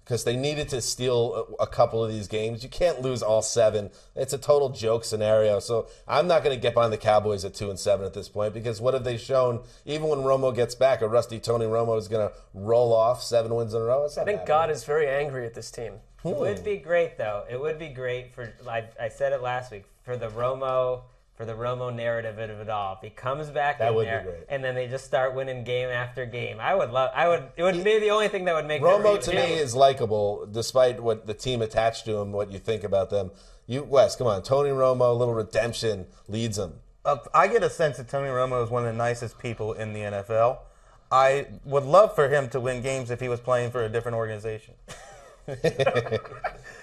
Because they needed to steal a couple of these games. You can't lose all 7. It's a total joke scenario. So I'm not going to get behind the Cowboys at 2-7 at this point because what have they shown? Even when Romo gets back, a rusty Tony Romo is going to roll off 7 wins in a row. I think God is very angry at this team. It would be great, though. It would be great for, I said it last week, for the Romo narrative of it all. If he comes back in there, and then they just start winning game after game. It would be the only thing that would make Romo to me is likable, despite what the team attached to him, what you think about them. Wes, come on, Tony Romo, a little redemption leads him. I get a sense that Tony Romo is one of the nicest people in the NFL. I would love for him to win games if he was playing for a different organization.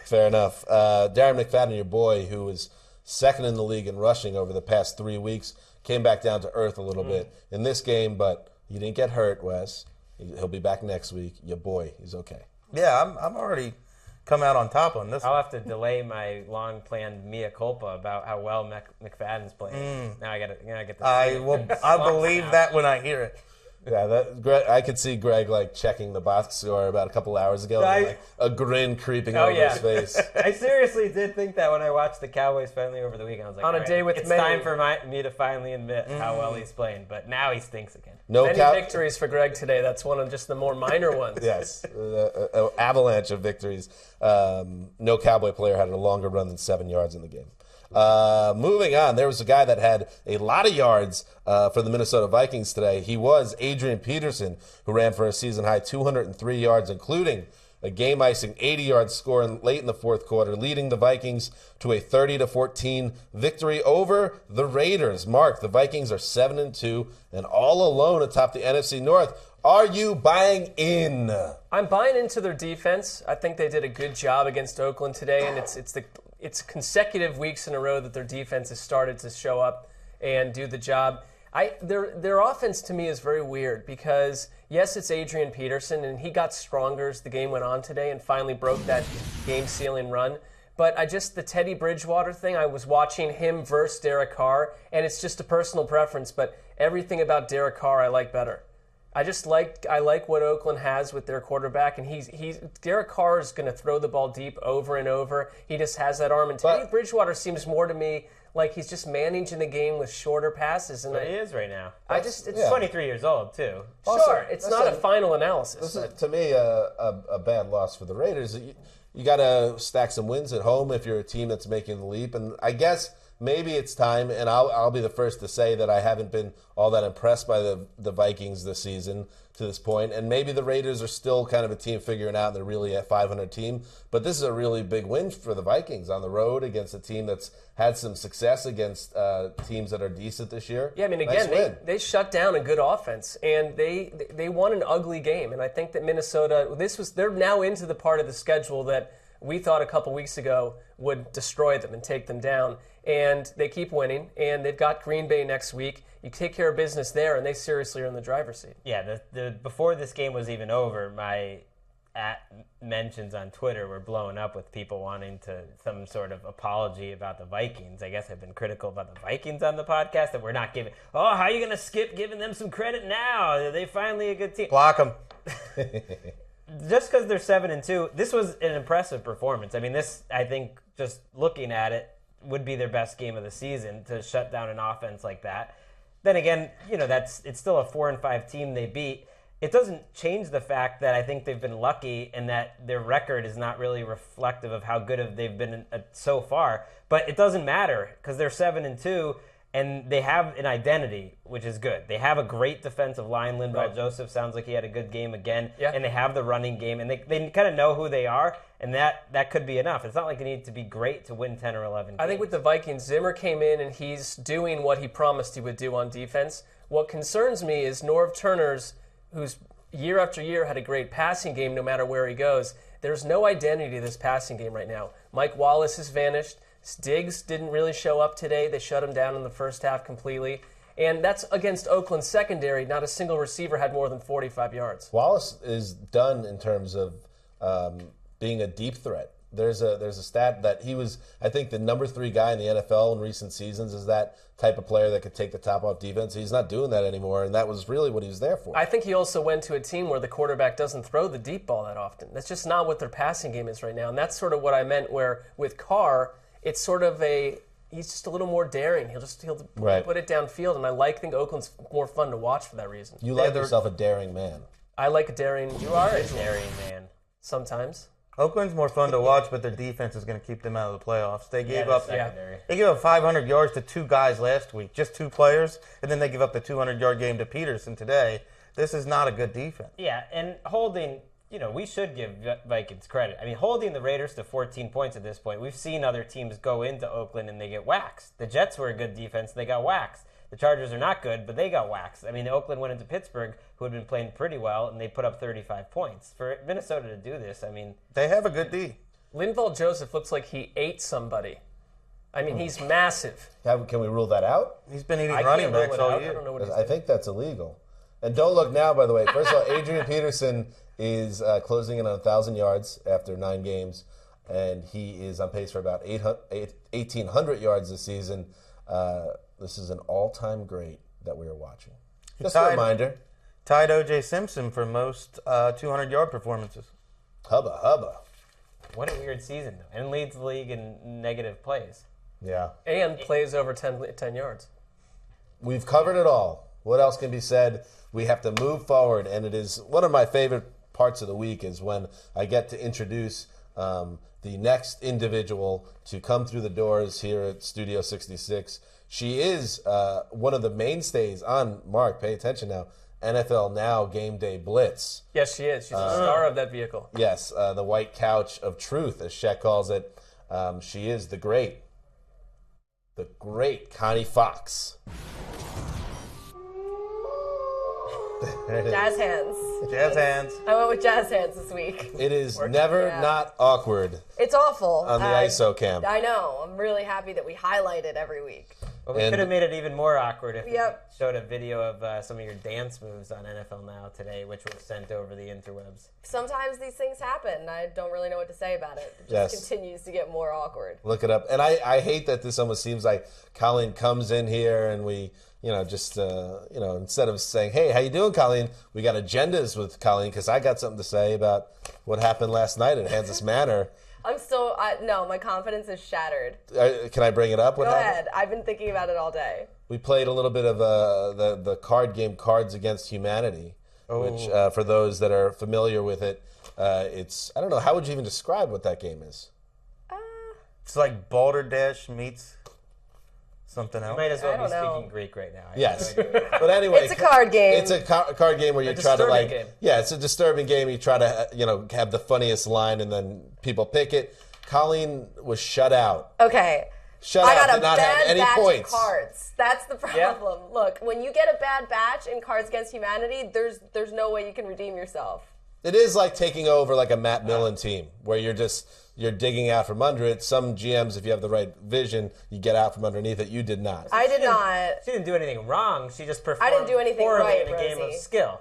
Fair enough. Darren McFadden, your boy, who was second in the league in rushing over the past 3 weeks, came back down to earth a little bit in this game, but he didn't get hurt, Wes. He'll be back next week. Your boy, he's okay. Yeah, I'm already come out on top on this. I'll have to delay my long-planned mea culpa about how well McFadden's playing. Now I get this. I believe that when I hear it. Yeah, I could see Greg checking the box score about a couple hours ago, and, a grin creeping over his face. I seriously did think that when I watched the Cowboys finally over the weekend. I was like, on a day with it's many, time for me to finally admit how well he's playing. But now he stinks again. Many victories for Greg today. That's one of just the more minor ones. Yes, avalanche of victories. No Cowboy player had a longer run than 7 yards in the game. Moving on, there was a guy that had a lot of yards for the Minnesota Vikings today. He was Adrian Peterson, who ran for a season-high 203 yards, including a game-icing 80-yard score late in the fourth quarter, leading the Vikings to a 30-14 victory over the Raiders. Mark, the Vikings are 7-2 and all alone atop the NFC North. Are you buying in? I'm buying into their defense. I think they did a good job against Oakland today, and it's consecutive weeks in a row that their defense has started to show up and do the job. Their offense to me is very weird because, yes, it's Adrian Peterson, and he got stronger as the game went on today and finally broke that game-sealing run. But the Teddy Bridgewater thing, I was watching him versus Derek Carr, and it's just a personal preference, but everything about Derek Carr I like better. I like what Oakland has with their quarterback, and Derek Carr is going to throw the ball deep over and over. He just has that arm, and Teddy Bridgewater seems more to me like he's just managing the game with shorter passes. And he is right now. It's 23 years old too. Sure, it's not a final analysis. This is, to me, a bad loss for the Raiders. You got to stack some wins at home if you're a team that's making the leap, and I guess maybe it's time, and I'll be the first to say that I haven't been all that impressed by the Vikings this season to this point, and maybe the Raiders are still kind of a team figuring out they're really a 500 team, but this is a really big win for the Vikings on the road against a team that's had some success against teams that are decent this year. Yeah, I mean, again, they shut down a good offense, and they won an ugly game, and I think that Minnesota, they're now into the part of the schedule that we thought a couple weeks ago would destroy them and take them down. And they keep winning, and they've got Green Bay next week. You take care of business there, and they seriously are in the driver's seat. Yeah, before this game was even over, my mentions on Twitter were blowing up with people wanting some sort of apology about the Vikings. I guess I've been critical about the Vikings on the podcast, that we're not giving, how are you going to skip giving them some credit now? Are they finally a good team? Block them. Just because they're 7-2, this was an impressive performance. I mean, this, I think, just looking at it, would be their best game of the season to shut down an offense like that. Then again, it's still a 4-5 team they beat. It doesn't change the fact that I think they've been lucky and that their record is not really reflective of how good they've been so far. But it doesn't matter because they're 7-2. And they have an identity, which is good. They have a great defensive line. Linval Joseph sounds like he had a good game again. Yeah. And they have the running game. And they kind of know who they are. And that could be enough. It's not like they need to be great to win 10 or 11 games. I think with the Vikings, Zimmer came in and he's doing what he promised he would do on defense. What concerns me is Norv Turner's, who's year after year had a great passing game no matter where he goes. There's no identity to this passing game right now. Mike Wallace has vanished. Diggs didn't really show up today. They shut him down in the first half completely. And that's against Oakland's secondary. Not a single receiver had more than 45 yards. Wallace is done in terms of being a deep threat. There's a stat that he was, I think, the number 3 guy in the NFL in recent seasons is that type of player that could take the top off defense. He's not doing that anymore, and that was really what he was there for. I think he also went to a team where the quarterback doesn't throw the deep ball that often. That's just not what their passing game is right now. And that's sort of what I meant where with Carr, it's sort of he's just a little more daring. He'll put it downfield, and I think Oakland's more fun to watch for that reason. You like yourself a daring man. I like a daring. You are a daring man. Sometimes. Oakland's more fun to watch, but their defense is going to keep them out of the playoffs. They gave up 500 yards to 2 guys last week, just 2 players, and then they give up the 200-yard game to Peterson today. This is not a good defense. Yeah, and holding. We should give Vikings credit. I mean, holding the Raiders to 14 points at this point, we've seen other teams go into Oakland and they get waxed. The Jets were a good defense, they got waxed. The Chargers are not good, but they got waxed. I mean, Oakland went into Pittsburgh, who had been playing pretty well, and they put up 35 points. For Minnesota to do this, I mean... They have a good D. Linval Joseph looks like he ate somebody. I mean, he's massive. Can we rule that out? He's been eating running backs all year. I don't know what he's I think that's illegal. And don't look now, by the way. First of all, Adrian Peterson is closing in on 1,000 yards after 9 games, and he is on pace for about 1,800 yards this season. This is an all-time great that we are watching. Just a reminder. Tied O.J. Simpson for most 200-yard performances. Hubba, hubba. What a weird season, though. And leads the league in negative plays. Yeah. And plays over 10 yards. We've covered it all. What else can be said? We have to move forward, and it is one of my favorite parts of the week is when I get to introduce the next individual to come through the doors here at Studio 66. She is one of the mainstays on, Mark, pay attention now, NFL Now Game Day Blitz. Yes, she is. She's the star of that vehicle. Yes, the white couch of truth, as Shek calls it. She is the great Connie Fox. Jazz hands. Jazz hands. I went with jazz hands this week. It is never not awkward It's awful. on the ISO cam. I know. I'm really happy that we highlight it every week. Well, we could have made it even more awkward if Yep. we showed a video of some of your dance moves on NFL Now today, which was sent over the interwebs. Sometimes these things happen. I don't really know what to say about it. It just continues to get more awkward. Look it up. And I hate that this almost seems like Colleen comes in here and we, instead of saying, hey, how you doing, Colleen? We got agendas with Colleen because I got something to say about what happened last night at Hanzus Manor. No, my confidence is shattered. Can I bring it up? Go ahead. I've been thinking about it all day. We played a little bit of the card game Cards Against Humanity, which for those that are familiar with it, it's, I don't know, how would you even describe what that game is? It's like Balderdash meets something else. You might as well I be don't know. speaking Greek right now. Yes. But anyway. It's a card game. It's a card game where you try to disturbing game. Yeah, it's a disturbing game. You try to, have the funniest line and then people pick it. Colleen was shut out. Okay. Shut I out, got did a not have bad any batch points. of cards. That's the problem. Look, when you get a bad batch in Cards Against Humanity, there's no way you can redeem yourself. It is like taking over like a Matt Millen team where you're digging out from under it. Some GMs, if you have the right vision, you get out from underneath it. You did not. I did not. She didn't do anything wrong. She just performed I didn't do anything poorly right, in a game of Rosie. skill.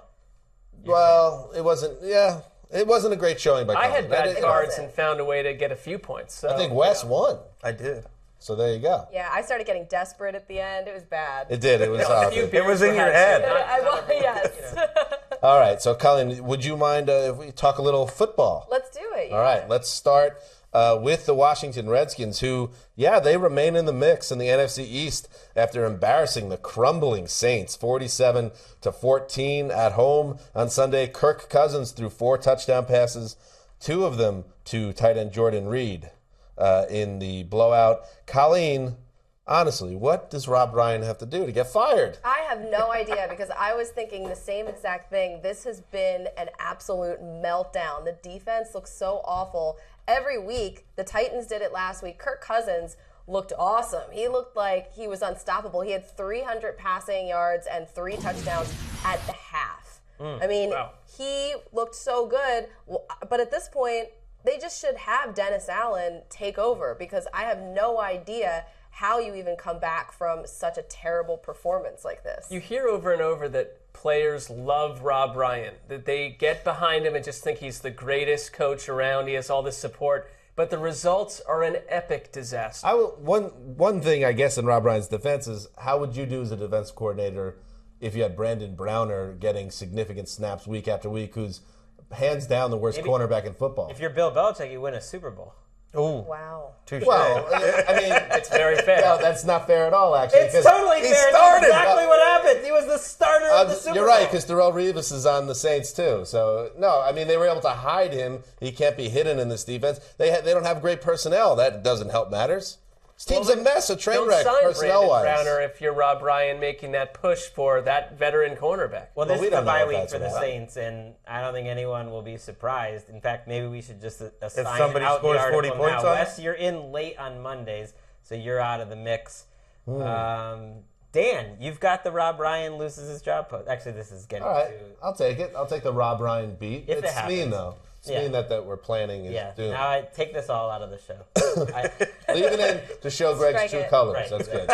Well, it wasn't. Yeah, it wasn't a great showing by I Colleen. had bad cards wasn't. and found a way to get a few points. So, I think Wes won. I did. So there you go. Yeah, I started getting desperate at the end. It was bad. It did. It was. A few Awesome. beers was in were your had, head. so Yes. All right. So Colleen, would you mind if we talk a little football? Let's do it. All right. Let's start with the Washington Redskins, who, they remain in the mix in the NFC East after embarrassing the crumbling Saints 47-14 at home on Sunday. Kirk Cousins threw 4 touchdown passes, 2 of them to tight end Jordan Reed in the blowout. Colleen, honestly, what does Rob Ryan have to do to get fired? I have no idea because I was thinking the same exact thing. This has been an absolute meltdown. The defense looks so awful. Every week, the Titans did it last week. Kirk Cousins looked awesome. He looked like he was unstoppable. He had 300 passing yards and 3 touchdowns at the half. I mean, he looked so good. But at this point, they just should have Dennis Allen take over because I have no idea how you even come back from such a terrible performance like this. You hear over and over that players love Rob Ryan, that they get behind him and just think he's the greatest coach around. He has all this support, but the results are an epic disaster. One thing, I guess, in Rob Ryan's defense is how would you do as a defense coordinator if you had Brandon Browner getting significant snaps week after week, who's hands down the worst cornerback in football? If you're Bill Belichick, you win a Super Bowl. Ooh. Wow. Touche. Well, I mean, It's very fair. no, that's not fair at all, actually. It's 'cause totally he fair. started. That's exactly what happened. He was the starter of the Super Bowl. You're right, because Darrelle Revis is on the Saints too. So no, I mean they were able to hide him. He can't be hidden in this defense. They don't have great personnel. That doesn't help matters. This team's a mess, a train Don't wreck sign personnel-wise. Brandon Browner if you're Rob Ryan making that push for that veteran cornerback. Well, this we is the don't know bye if week that's for the gonna happen. Saints, and I don't think anyone will be surprised. In fact, maybe we should just assign somebody out scores the 40 article points now. on it? Wes, you're in late on Mondays, so you're out of the mix. Dan, you've got the Rob Ryan loses his job post. Actually, this is getting All right, too... I'll take it. I'll take the Rob Ryan beat. If it it's happens. mean though. It's mean that we're planning is Yeah, doomed. now I take this all out of the show. Leave it in to show Greg's Strike true it. colors. Right, That's good.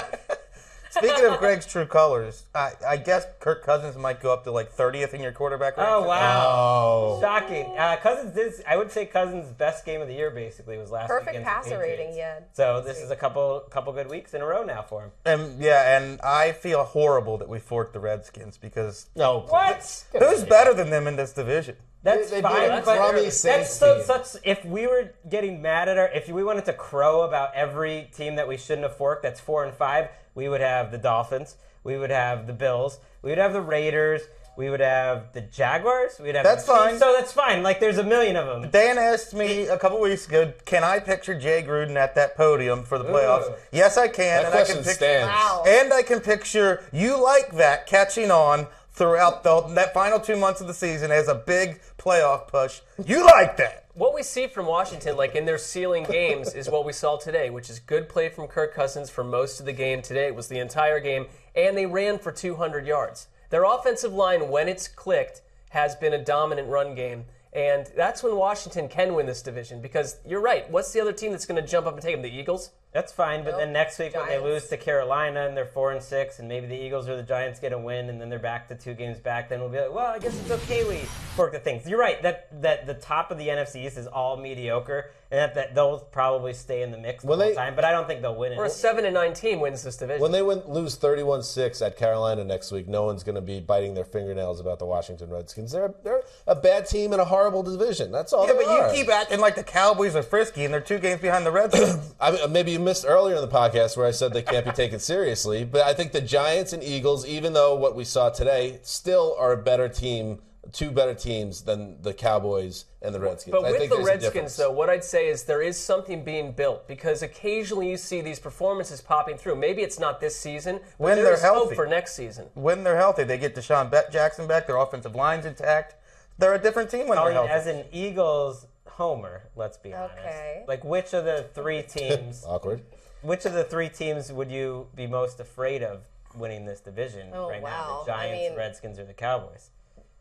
Speaking of Greg's true colors, I guess Kirk Cousins might go up to like 30th in your quarterback ranking. Oh, wow. Oh. Shocking. Cousins did. I would say Cousins' best game of the year basically was last week Perfect against the passer rating Patriots. he had. So this is a couple good weeks in a row now for him. And I feel horrible that we forked the Redskins because No. What? who's better than them in this division? That's They fine, beat a but crummy that's Saints team. such. If we were getting mad at if we wanted to crow about every team that we shouldn't have forked, that's 4 and 5. We would have the Dolphins. We would have the Bills. We would have the Raiders. We would have the Jaguars. We'd have That's the Chiefs. fine. So that's fine. Like there's a million of them. Dan asked me a couple weeks ago, can I picture Jay Gruden at that podium for the playoffs? Yes, I can. That and I question can picture, stands. Wow. And I can picture you like that catching on throughout that final 2 months of the season as a big playoff push. You like that. What we see from Washington, like in their ceiling games, is what we saw today, which is good play from Kirk Cousins for most of the game today. It was the entire game, and they ran for 200 yards. Their offensive line, when it's clicked, has been a dominant run game. And that's when Washington can win this division because you're right. What's the other team that's going to jump up and take them? The Eagles? That's fine, but then next week when they Giants. lose to Carolina and they're 4-6, and maybe the Eagles or the Giants get a win, and then they're back to 2 games back, then we'll be like, well, I guess it's okay we fork the things. You're right that the top of the NFC East is all mediocre, and that they'll probably stay in the mix the whole time. But I don't think they'll win it. Or a 7-9 team wins this division. When they lose 31-6 at Carolina next week, no one's going to be biting their fingernails about the Washington Redskins. They're a bad team in a horrible division. That's all. Yeah, they but are. you keep acting like the Cowboys are frisky and they're 2 games behind the Redskins. Maybe you missed earlier in the podcast where I said they can't be taken seriously, but I think the Giants and Eagles, even though what we saw today, still are a better team two better teams than the Cowboys and the Redskins. But I with think the there's a Redskins, difference. though, what I'd say is there is something being built because occasionally you see these performances popping through. Maybe it's not this season, but When there they're is hope healthy. for next season. When they're healthy, they get Deshaun Jackson back. Their offensive line's intact. They're a different team when they're healthy. As an Eagles homer, let's be honest. Okay. Like, which of the three teams? Awkward. Which of the three teams would you be most afraid of winning this division right now? wow. The Giants, Redskins, or the Cowboys?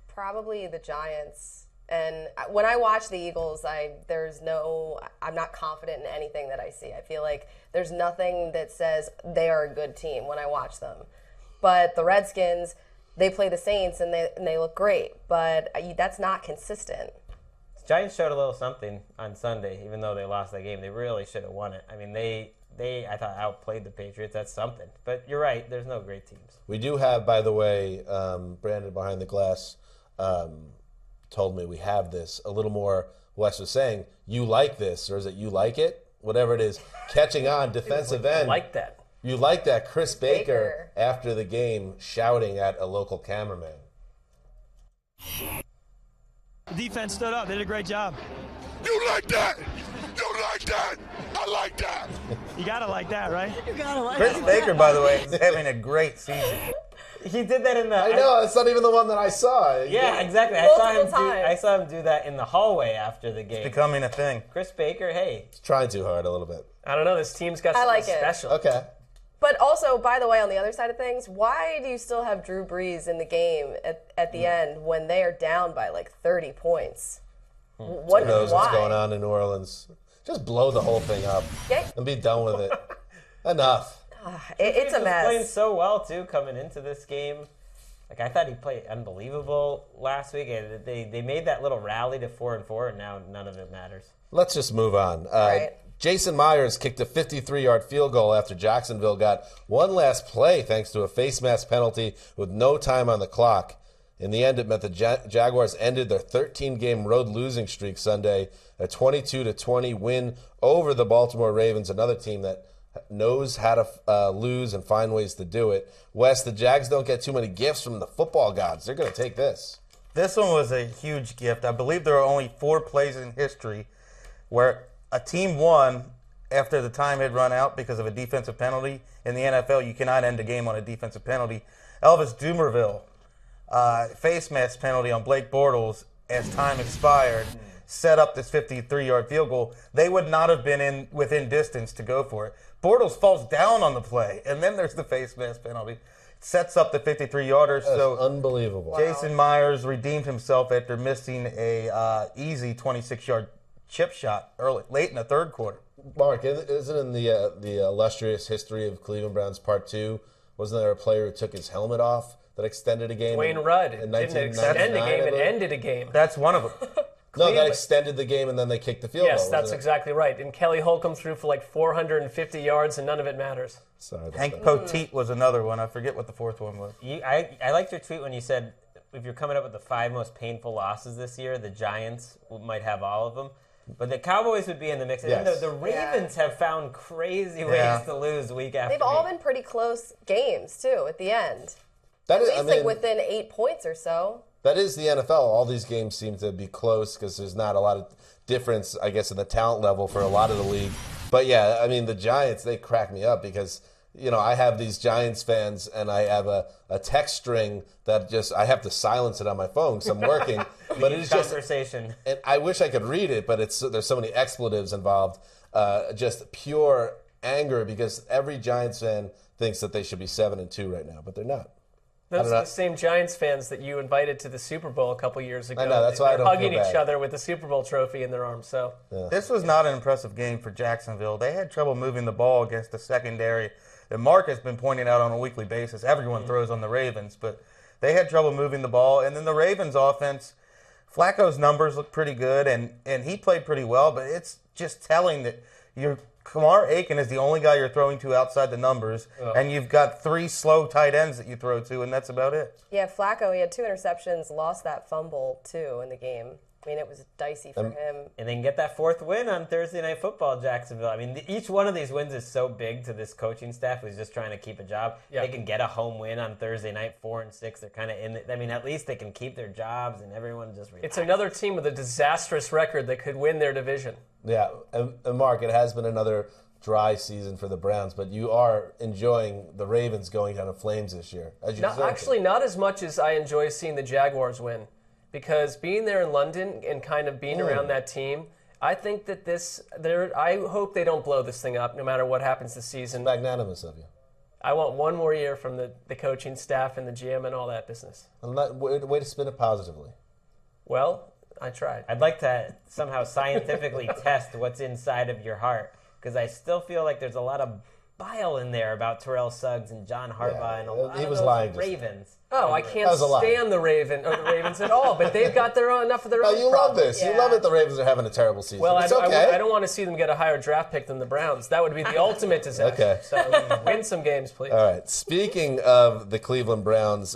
Probably the Giants. And when I watch the Eagles, I'm not confident in anything that I see. I feel like there's nothing that says they are a good team when I watch them. But the Redskins, they play the Saints and they look great, but that's not consistent. The Giants showed a little something on Sunday, even though they lost that game. They really should have won it. I mean, they I thought outplayed the Patriots. That's something. But you're right. There's no great teams. We do have, by the way, Brandon behind the glass told me we have this a little more. Wes was saying, you like this, or is it you like it? Whatever it is, catching on defensive end. I like that. You like that Chris Baker after the game shouting at a local cameraman. The defense stood up. They did a great job. You like that? You like that? I like that. You gotta like that, right? You gotta like Chris Baker, by the way, is having a great season. He did that in the. I know, it's not even the one that I saw. Yeah, exactly. I saw him do that in the hallway after the game. Becoming a thing. Chris Baker, hey. He's trying too hard a little bit. I don't know. This team's got something like it. special. Okay. But also, by the way, on the other side of things, why do you still have Drew Brees in the game at the end when they are down by like 30 points? Who knows what's going on in New Orleans? Just blow the whole thing up and be done with it. Enough. It's a mess. He was playing so well, too, coming into this game. Like, I thought he played unbelievable last week. They made that little rally to 4-4, and now none of it matters. Let's just move on. Jason Myers kicked a 53-yard field goal after Jacksonville got one last play thanks to a face mask penalty with no time on the clock. In the end, it meant the Jaguars ended their 13-game road losing streak Sunday, a 22-20 win over the Baltimore Ravens, another team that knows how to lose and find ways to do it. Wes, the Jags don't get too many gifts from the football gods. They're going to take this. This one was a huge gift. I believe there are only 4 plays in history where a team won after the time had run out because of a defensive penalty. In the NFL, you cannot end a game on a defensive penalty. Elvis Dumervil, face mask penalty on Blake Bortles as time expired, set up this 53-yard field goal. They would not have been within distance to go for it. Bortles falls down on the play, and then there's the face mask penalty. Sets up the 53-yarder. So unbelievable. Jason Myers redeemed himself after missing a easy 26-yard chip shot late in the third quarter. Mark, isn't in the illustrious history of Cleveland Browns Part 2, wasn't there a player who took his helmet off that extended a game? Wayne Rudd in didn't extend a game, it ended a game. That's one of them. No, that extended the game and then they kicked the field goal. Yes, that's exactly right. And Kelly Holcomb threw for like 450 yards and none of it matters. Sorry about Hank that. Poteet was another one. I forget what the fourth one was. I liked your tweet when you said if you're coming up with the 5 most painful losses this year, the Giants might have all of them. But the Cowboys would be in the mix. Yes. And the Ravens have found crazy ways to lose week after week. They've all been pretty close games, too, at the end. That is, At least like within 8 points or so. That is the NFL. All these games seem to be close because there's not a lot of difference, I guess, in the talent level for a lot of the league. But, yeah, I mean, the Giants, they crack me up because, you know, I have these Giants fans and I have a text string that just, I have to silence it on my phone because I'm working. But it's just conversation. And I wish I could read it, but there's so many expletives involved. Just pure anger because every Giants fan thinks that they should be 7-2 right now, but they're not. Those are the same Giants fans that you invited to the Super Bowl a couple years ago. I know, that's why I don't hugging feel bad. each other with the Super Bowl trophy in their arms. So This was not an impressive game for Jacksonville. They had trouble moving the ball against the secondary that Mark has been pointing out on a weekly basis. Everyone throws on the Ravens, but they had trouble moving the ball. And then the Ravens offense, Flacco's numbers look pretty good, and he played pretty well, but it's just telling that Kamar Aiken is the only guy you're throwing to outside the numbers, and you've got 3 slow tight ends that you throw to, and that's about it. Yeah, Flacco, he had 2 interceptions, lost that fumble, too, in the game. I mean, it was dicey for him. And they can get that 4th win on Thursday Night Football, Jacksonville. I mean, each one of these wins is so big to this coaching staff who's just trying to keep a job. Yeah. They can get a home win on Thursday night, 4-6. They're kind of in it. I mean, at least they can keep their jobs and everyone just relax. It's another team with a disastrous record that could win their division. Yeah, and Mark, it has been another dry season for the Browns, but you are enjoying the Ravens going down in flames this year, as you Actually, not as much as I enjoy seeing the Jaguars win. Because being there in London and kind of being around that team, I think that I hope they don't blow this thing up no matter what happens this season. Magnanimous of you. I want one more year from the coaching staff and the GM and all that business. Way to spin it positively. Well, I tried. I'd like to somehow scientifically test what's inside of your heart, because I still feel like there's a lot of bile in there about Terrell Suggs and John Harbaugh and a lot of those Ravens. Oh, I can't stand the Ravens at all, but they've got enough of their own you problems. love this. Yeah. You love it the Ravens are having a terrible season. Well, it's I don't want to see them get a higher draft pick than the Browns. That would be the ultimate disaster. Okay. So win some games, please. All right. Speaking of the Cleveland Browns,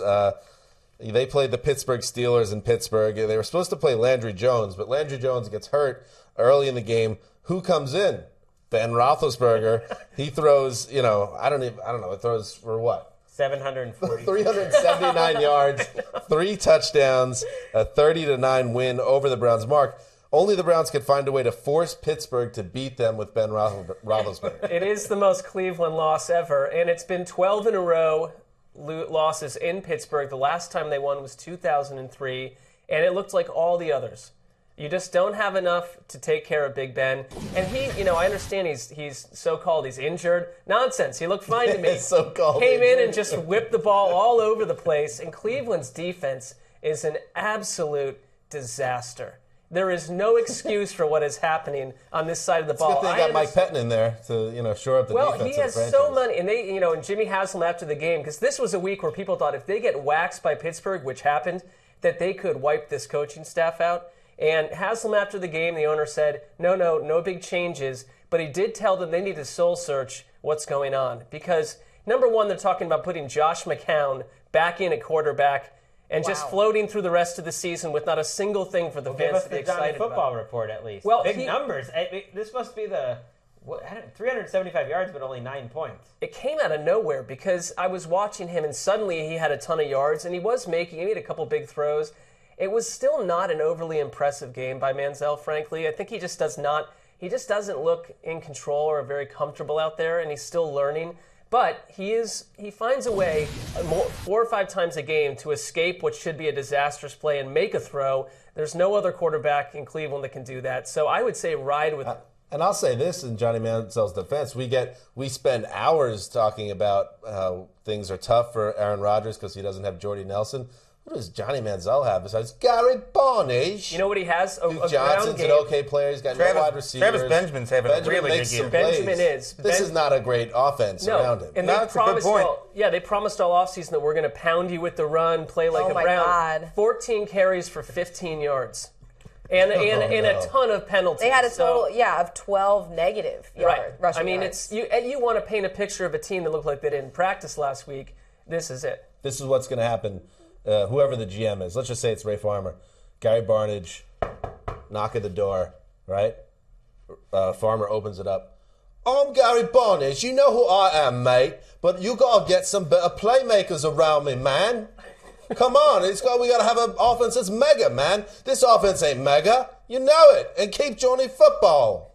they played the Pittsburgh Steelers in Pittsburgh. They were supposed to play Landry Jones, but Landry Jones gets hurt early in the game. Who comes in? Ben Roethlisberger. He throws, I don't know, it throws for what? 740. 379 yards, 3 touchdowns, a 30-9 win over the Browns. Mark, only the Browns could find a way to force Pittsburgh to beat them with Ben Roethlisberger. It is the most Cleveland loss ever, and it's been 12 in a row losses in Pittsburgh. The last time they won was 2003, and it looked like all the others. You just don't have enough to take care of Big Ben. And he, I understand he's so-called he's injured. Nonsense. He looked fine to me. So-called Came in and just whipped the ball all over the place. And Cleveland's defense is an absolute disaster. There is no excuse for what is happening on this side of the ball. It's good they got Mike Pettin in there to, shore up the defense. Well, he has so many, and they, and Jimmy Haslam after the game, because this was a week where people thought if they get waxed by Pittsburgh, which happened, that they could wipe this coaching staff out. And Haslam, after the game, the owner said, no big changes. But he did tell them they need to soul search what's going on. Because, number one, they're talking about putting Josh McCown back in at quarterback and just floating through the rest of the season with not a single thing for the fans to be excited about. Football report, at least. Well, big numbers. This must be the 375 yards, but only 9 points. It came out of nowhere because I was watching him, and suddenly he had a ton of yards, and he made a couple big throws. It was still not an overly impressive game by Manziel, frankly. I think he just doesn't look in control or very comfortable out there, and he's still learning. But he finds a way 4 or 5 times a game to escape what should be a disastrous play and make a throw. There's no other quarterback in Cleveland that can do that. So I would say ride with him. And I'll say this in Johnny Manziel's defense, we spend hours talking about how things are tough for Aaron Rodgers because he doesn't have Jordy Nelson. What does Johnny Manziel have besides Gary Barnage? You know what he has? Duke Johnson's an okay player. He's got no wide receivers. Travis Benjamin's having a really good game. Benjamin is. This is not a great offense around him. And they promised they promised all offseason that we're going to pound you with the run, play like a Brown. God. 14 carries for 15 yards. And a ton of penalties. They had a total, of 12 negative rushing yards. You want to paint a picture of a team that looked like they didn't practice last week. This is it. This is what's going to happen. Whoever the GM is, let's just say it's Ray Farmer, Gary Barnage, knock at the door, right? Farmer opens it up. I'm Gary Barnage. You know who I am, mate. But you got to get some better playmakers around me, man. Come on, we got to have an offense that's mega, man. This offense ain't mega. You know it. And keep Johnny football.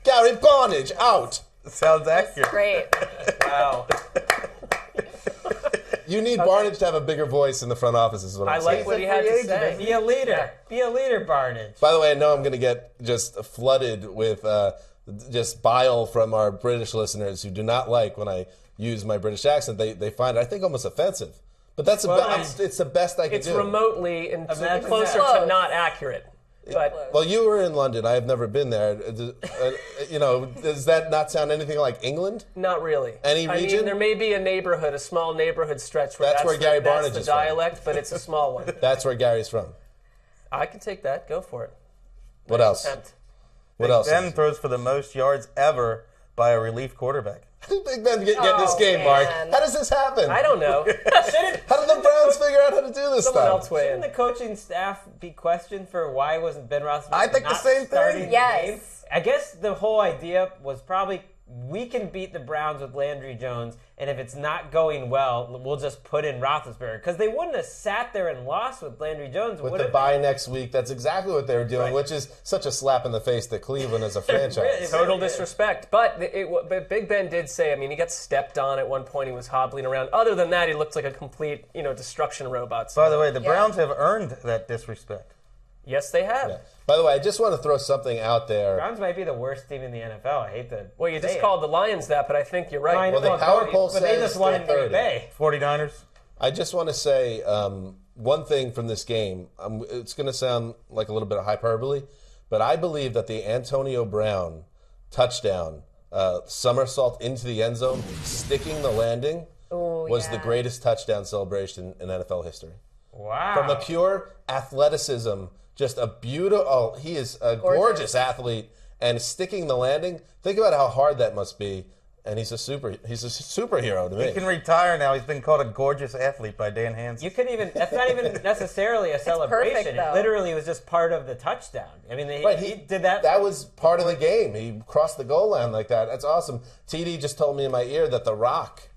Gary Barnage out. Sounds accurate. Great. Wow. You need Barnage to have a bigger voice in the front office, is what I'm saying. I like what he had to say. Be a leader. Be a leader, Barnage. By the way, I know I'm going to get just flooded with just bile from our British listeners who do not like when I use my British accent. They find it, I think, almost offensive. But that's it's the best I can do. It's remotely and closer to not accurate. But well, you were in London. I have never been there. Does that not sound anything like England? Not really. Any region? I mean, there may be a small neighborhood stretch where that's Gary Barnage is the dialect, but it's a small one. That's where Gary's from. I can take that. Go for it. What else? What else? Ben throws for the most yards ever by a relief quarterback. Big Ben get this game, Mark. How does this happen? I don't know. How did the Browns figure out how to do this Someone stuff? else weigh in. Shouldn't the coaching staff be questioned for why wasn't Ben Roethlisberger I think the not same thing. starting the Yes. game? I guess the whole idea was probably we can beat the Browns with Landry Jones, and if it's not going well, we'll just put in Roethlisberger. Because they wouldn't have sat there and lost with Landry Jones. With would the it? bye next week, that's exactly what they were doing, which is such a slap in the face to Cleveland as a franchise. Total disrespect. But but Big Ben did say, I mean, he got stepped on at one point. He was hobbling around. Other than that, he looked like a complete, destruction robot. So, By the way, the Browns have earned that disrespect. yes, they have. Yeah. By the way, I just want to throw something out there. Browns might be the worst team in the NFL. I hate to. Well, you just say it. called the Lions that, but I think you're right. Well, the power poll but they says just won in Green 30. Bay. 49ers. I just want to say one thing from this game. It's going to sound like a little bit of hyperbole, but I believe that the Antonio Brown touchdown, somersault into the end zone, sticking the landing, was the greatest touchdown celebration in NFL history. Wow. From a pure athleticism, just a beautiful. Oh, he is a gorgeous athlete, and sticking the landing. Think about how hard that must be. And he's a superhero to me. He can retire now. He's been called a gorgeous athlete by Dan Hanzus. You could even, that's not even necessarily a celebration. perfect, though. It literally was just part of the touchdown. I mean, he did that. That was part of the game. He crossed the goal line like that. That's awesome. TD just told me in my ear that The Rock,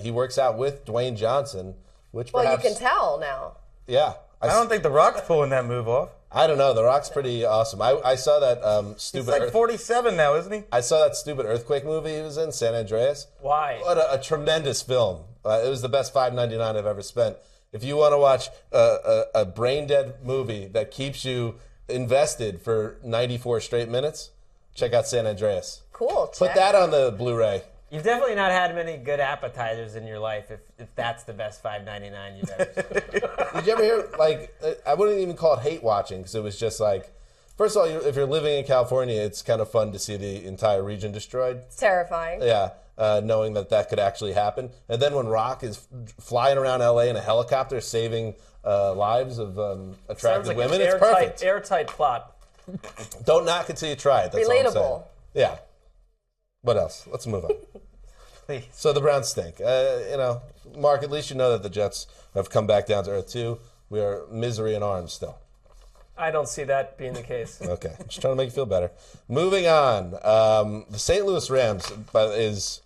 he works out with Dwayne Johnson, which Well, perhaps. you can tell now. Yeah. I don't think The Rock's pulling that move off. I don't know. The Rock's pretty awesome. I saw that He's stupid. like 47 now, isn't he? I saw that stupid earthquake movie he was in, San Andreas. Why? What a tremendous film. It was the best $5.99 I've ever spent. If you want to watch a brain-dead movie that keeps you invested for 94 straight minutes, check out San Andreas. Cool. Put that on the Blu-ray. You've definitely not had many good appetizers in your life if that's the best $5.99 you've ever seen. Did you ever hear, I wouldn't even call it hate watching, because it was just like, first of all, if you're living in California, it's kind of fun to see the entire region destroyed. It's terrifying. Yeah, knowing that could actually happen. And then when Rock is flying around LA in a helicopter saving lives of attractive Sounds like women, an it's perfect. airtight plot. Don't knock it till you try it. That's all I'm saying. Relatable. Yeah. What else? Let's move on. So the Browns stink. Mark, at least you know that the Jets have come back down to earth too. We are misery in arms still. I don't see that being the case. Okay, just trying to make you feel better. Moving on, the St. Louis Rams is,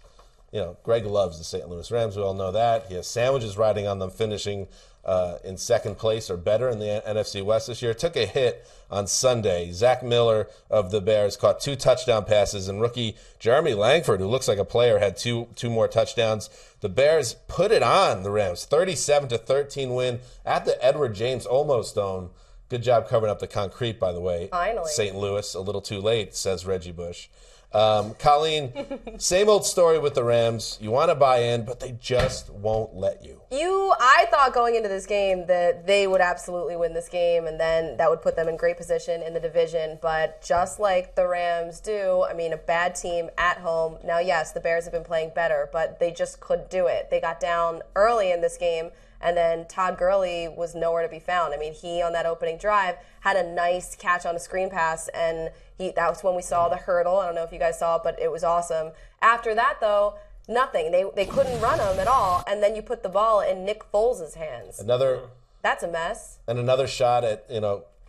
Greg loves the St. Louis Rams. We all know that. He has sandwiches riding on them, finishing in second place or better in the NFC West this year. Took a hit on Sunday. Zach Miller of the Bears caught 2 touchdown passes, and rookie Jeremy Langford, who looks like a player, had two more touchdowns. The Bears put it on the Rams, 37-13 win at the Edward James Olmo Dome. Good job covering up the concrete, by the way. Finally. St. Louis, a little too late, says Reggie Bush. Colleen, same old story with the Rams. You want to buy in, but they just won't let you. I thought going into this game that they would absolutely win this game, and then that would put them in great position in the division. But just like the Rams do, a bad team at home. Now, yes, the Bears have been playing better, but they just couldn't do it. They got down early in this game, and then Todd Gurley was nowhere to be found. He, on that opening drive, had a nice catch on a screen pass, and that was when we saw the hurdle. I don't know if you guys saw it, but it was awesome. After that, though, nothing. They couldn't run him at all, and then you put the ball in Nick Foles' hands. That's a mess. And another shot at,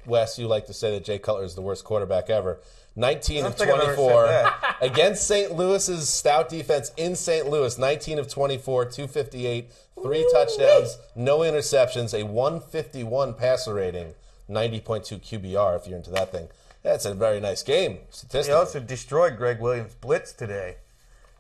Wes, you like to say that Jay Cutler is the worst quarterback ever. 19 of 24 against St. Louis's stout defense in St. Louis. 19 of 24, 258, 3 touchdowns, no interceptions, a 151 passer rating, 90.2 QBR if you're into that thing. That's a very nice game, statistically. He also destroyed Greg Williams' blitz today.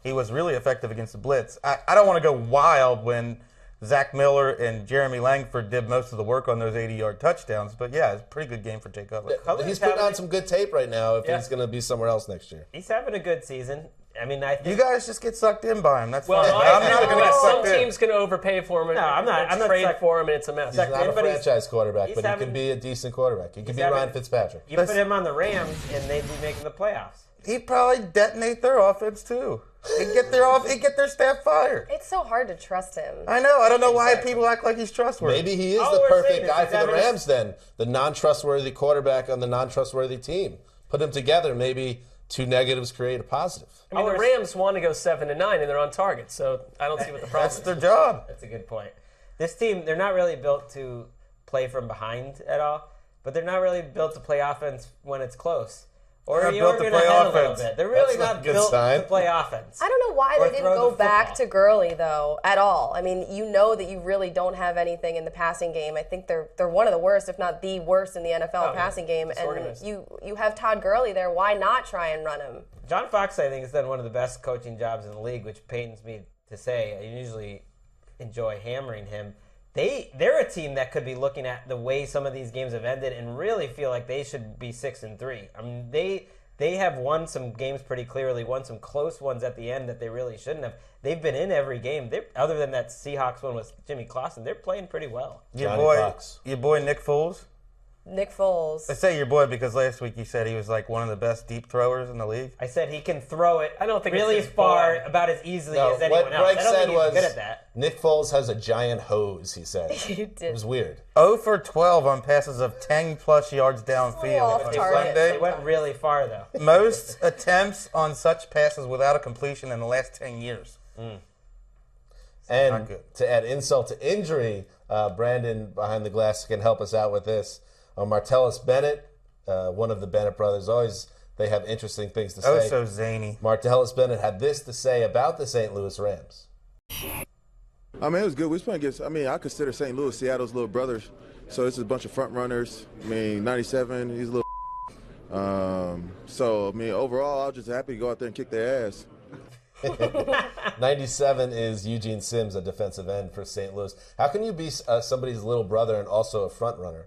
He was really effective against the blitz. I don't want to go wild when Zach Miller and Jeremy Langford did most of the work on those 80-yard touchdowns, but yeah, it's a pretty good game for Jay Cutler. He's putting on some good tape right now if he's going to be somewhere else next year. He's having a good season. I think you guys just get sucked in by him. That's fine. I'm not going going to get some sucked in. team's going to overpay for him. I'm not trade sucked. for him, and it's a mess. He's not a franchise quarterback, but he could be a decent quarterback. He could be Ryan Fitzpatrick. You put him on the Rams, and they'd be making the playoffs. He'd probably detonate their offense, too. He'd get their staff fired. It's so hard to trust him. I know. I don't know why people act like he's trustworthy. Maybe he is the perfect guy for the Rams then. The non-trustworthy quarterback on the non-trustworthy team. Put them together, maybe two negatives create a positive. I mean, the Rams want to go 7-9, and they're on target, so I don't see what the problem is. That's their job. That's a good point. This team, they're not really built to play from behind at all, but they're not really built to play offense when it's close. Or They're you're built to going to play head a little offense. bit. They're really That's not not a good built sign. to play offense. I don't know why Or they didn't throw go the back football. to Gurley, though, at all. I mean, you know that you really don't have anything in the passing game. I think they're one of the worst, if not the worst, in the NFL passing game. And Disorganized. you have Todd Gurley there. Why not try and run him? John Fox, I think, has done one of the best coaching jobs in the league, which pains me to say. I usually enjoy hammering him. They're a team that could be looking at the way some of these games have ended and really feel like they should be 6-3. I mean, they have won some games pretty clearly, won some close ones at the end that they really shouldn't have. They've been in every game. Other than that Seahawks one with Jimmy Clausen, they're playing pretty well. Your Johnny boy, Fox. your boy Nick Foles. Nick Foles. I say your boy because last week you said he was like one of the best deep throwers in the league. I said he can throw it I don't think really it's his far, boy. about as easily No, as anyone what else. Greg I don't said think he's was good at that. Nick Foles has a giant hose, he said. You did. It was weird. 0 for 12 on passes of 10-plus yards off downfield. target. Sunday. They went really far, though. Most attempts on such passes without a completion in the last 10 years. And Not good. to add insult to injury, Brandon behind the glass can help us out with this. Martellus Bennett, one of the Bennett brothers, always they have interesting things to say. Oh, so zany. Martellus Bennett had this to say about the St. Louis Rams. I mean, it was good. We was playing against, I consider St. Louis Seattle's little brothers. So it's a bunch of front runners. I mean, 97, he's a little so, I mean, overall, I was just happy to go out there and kick their ass. 97 is Eugene Sims, a defensive end for St. Louis. How can you be somebody's little brother and also a front runner?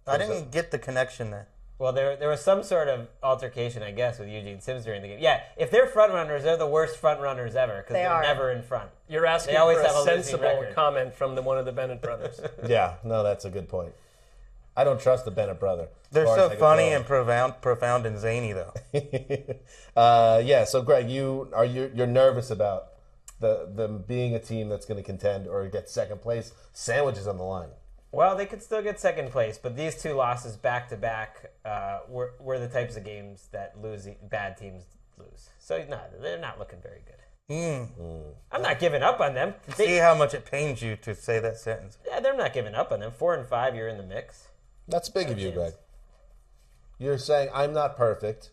I didn't get the connection there. Well, there was some sort of altercation, I guess, with Eugene Sims during the game. Yeah, if they're front runners, they're the worst front runners ever because They they're are. never in front. You're asking They always for have a a losing sensible record. comment from one of the Bennett brothers. Yeah, no, that's a good point. I don't trust the Bennett brother. They're as far so as I can funny throw and profound and zany, though. yeah, so Greg, you're nervous about them being a team that's going to contend or get second place. Sandwiches on the line. Well, they could still get second place, but these two losses back-to-back were the types of games that bad teams lose. So, no, they're not looking very good. I'm not giving up on them. See how much it pains you to say that sentence. Yeah, they're not giving up on them. 4-5, you're in the mix. That's big of you, Greg. You're saying I'm not perfect.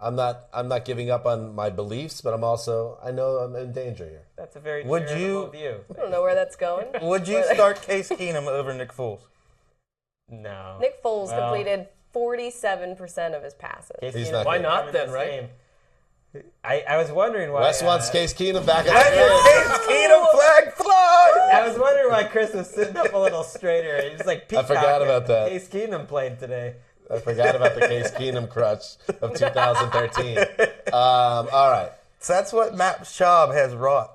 I'm not giving up on my beliefs, but I know I'm in danger here. That's a very Would charitable you- view. I don't know where that's going. Would you start Case Keenum over Nick Foles? No. Nick Foles Well, completed 47% of his passes. Case He's Keenum not might good. come Why not in then, this right? game. I was wondering why. Wes wants Case Keenum back in Let the your game. Case Keenum flag fly! I was wondering why Chris was sitting up a little straighter. He was like, I forgot about that. Case Keenum played today. I forgot about the Case Keenum crush of 2013. All right. So that's what Matt Schaub has wrought.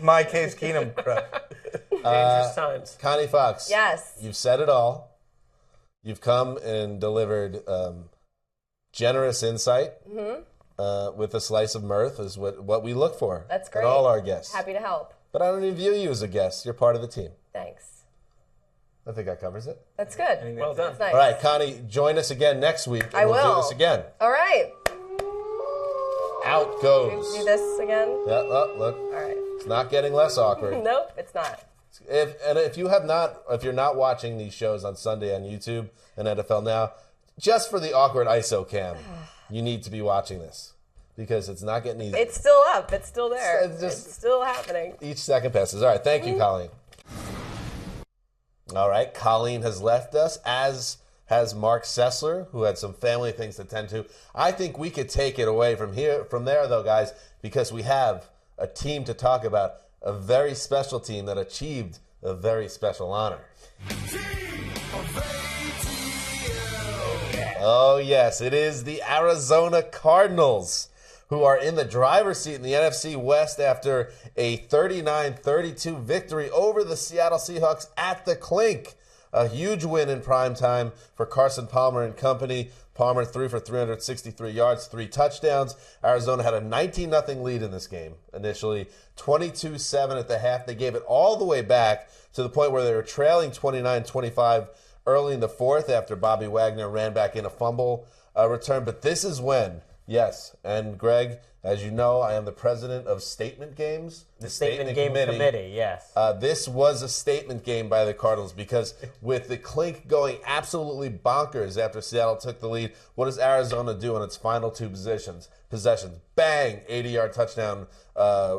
My Case Keenum crush. Dangerous times. Connie Fox. Yes. You've said it all. You've come and delivered generous insight with a slice of mirth is what we look for. That's great. In all our guests. Happy to help. But I don't even view you as a guest. You're part of the team. Thanks. I think that covers it. That's good. Well done. That's nice. All right, Connie, join us again next week. And I we'll do will. this again. All right. Out Do goes. this again. Yeah, oh, look. All right. It's not getting less awkward. Nope, it's not. If you're not watching these shows on Sunday on YouTube and NFL Now, just for the awkward ISO cam, you need to be watching this because it's not getting easy. It's still up. It's still there. It's just- It's still happening. Each second passes. All right, thank you, Colleen. All right, Colleen has left us, as has Marc Sessler, who had some family things to tend to. I think we could take it away from there, though, guys, because we have a team to talk about, a very special team that achieved a very special honor. Oh, yes, it is the Arizona Cardinals, who are in the driver's seat in the NFC West after a 39-32 victory over the Seattle Seahawks at the Clink. A huge win in prime time for Carson Palmer and company. Palmer threw for 363 yards, 3 touchdowns. Arizona had a 19-0 lead in this game initially, 22-7 at the half. They gave it all the way back to the point where they were trailing 29-25 early in the fourth after Bobby Wagner ran back in a fumble return. But this is when Yes, and Greg, as you know, I am the president of Statement Games. The Statement Game Committee, yes. This was a statement game by the Cardinals because with the clink going absolutely bonkers after Seattle took the lead, what does Arizona do on its final two possessions? Bang, 80-yard touchdown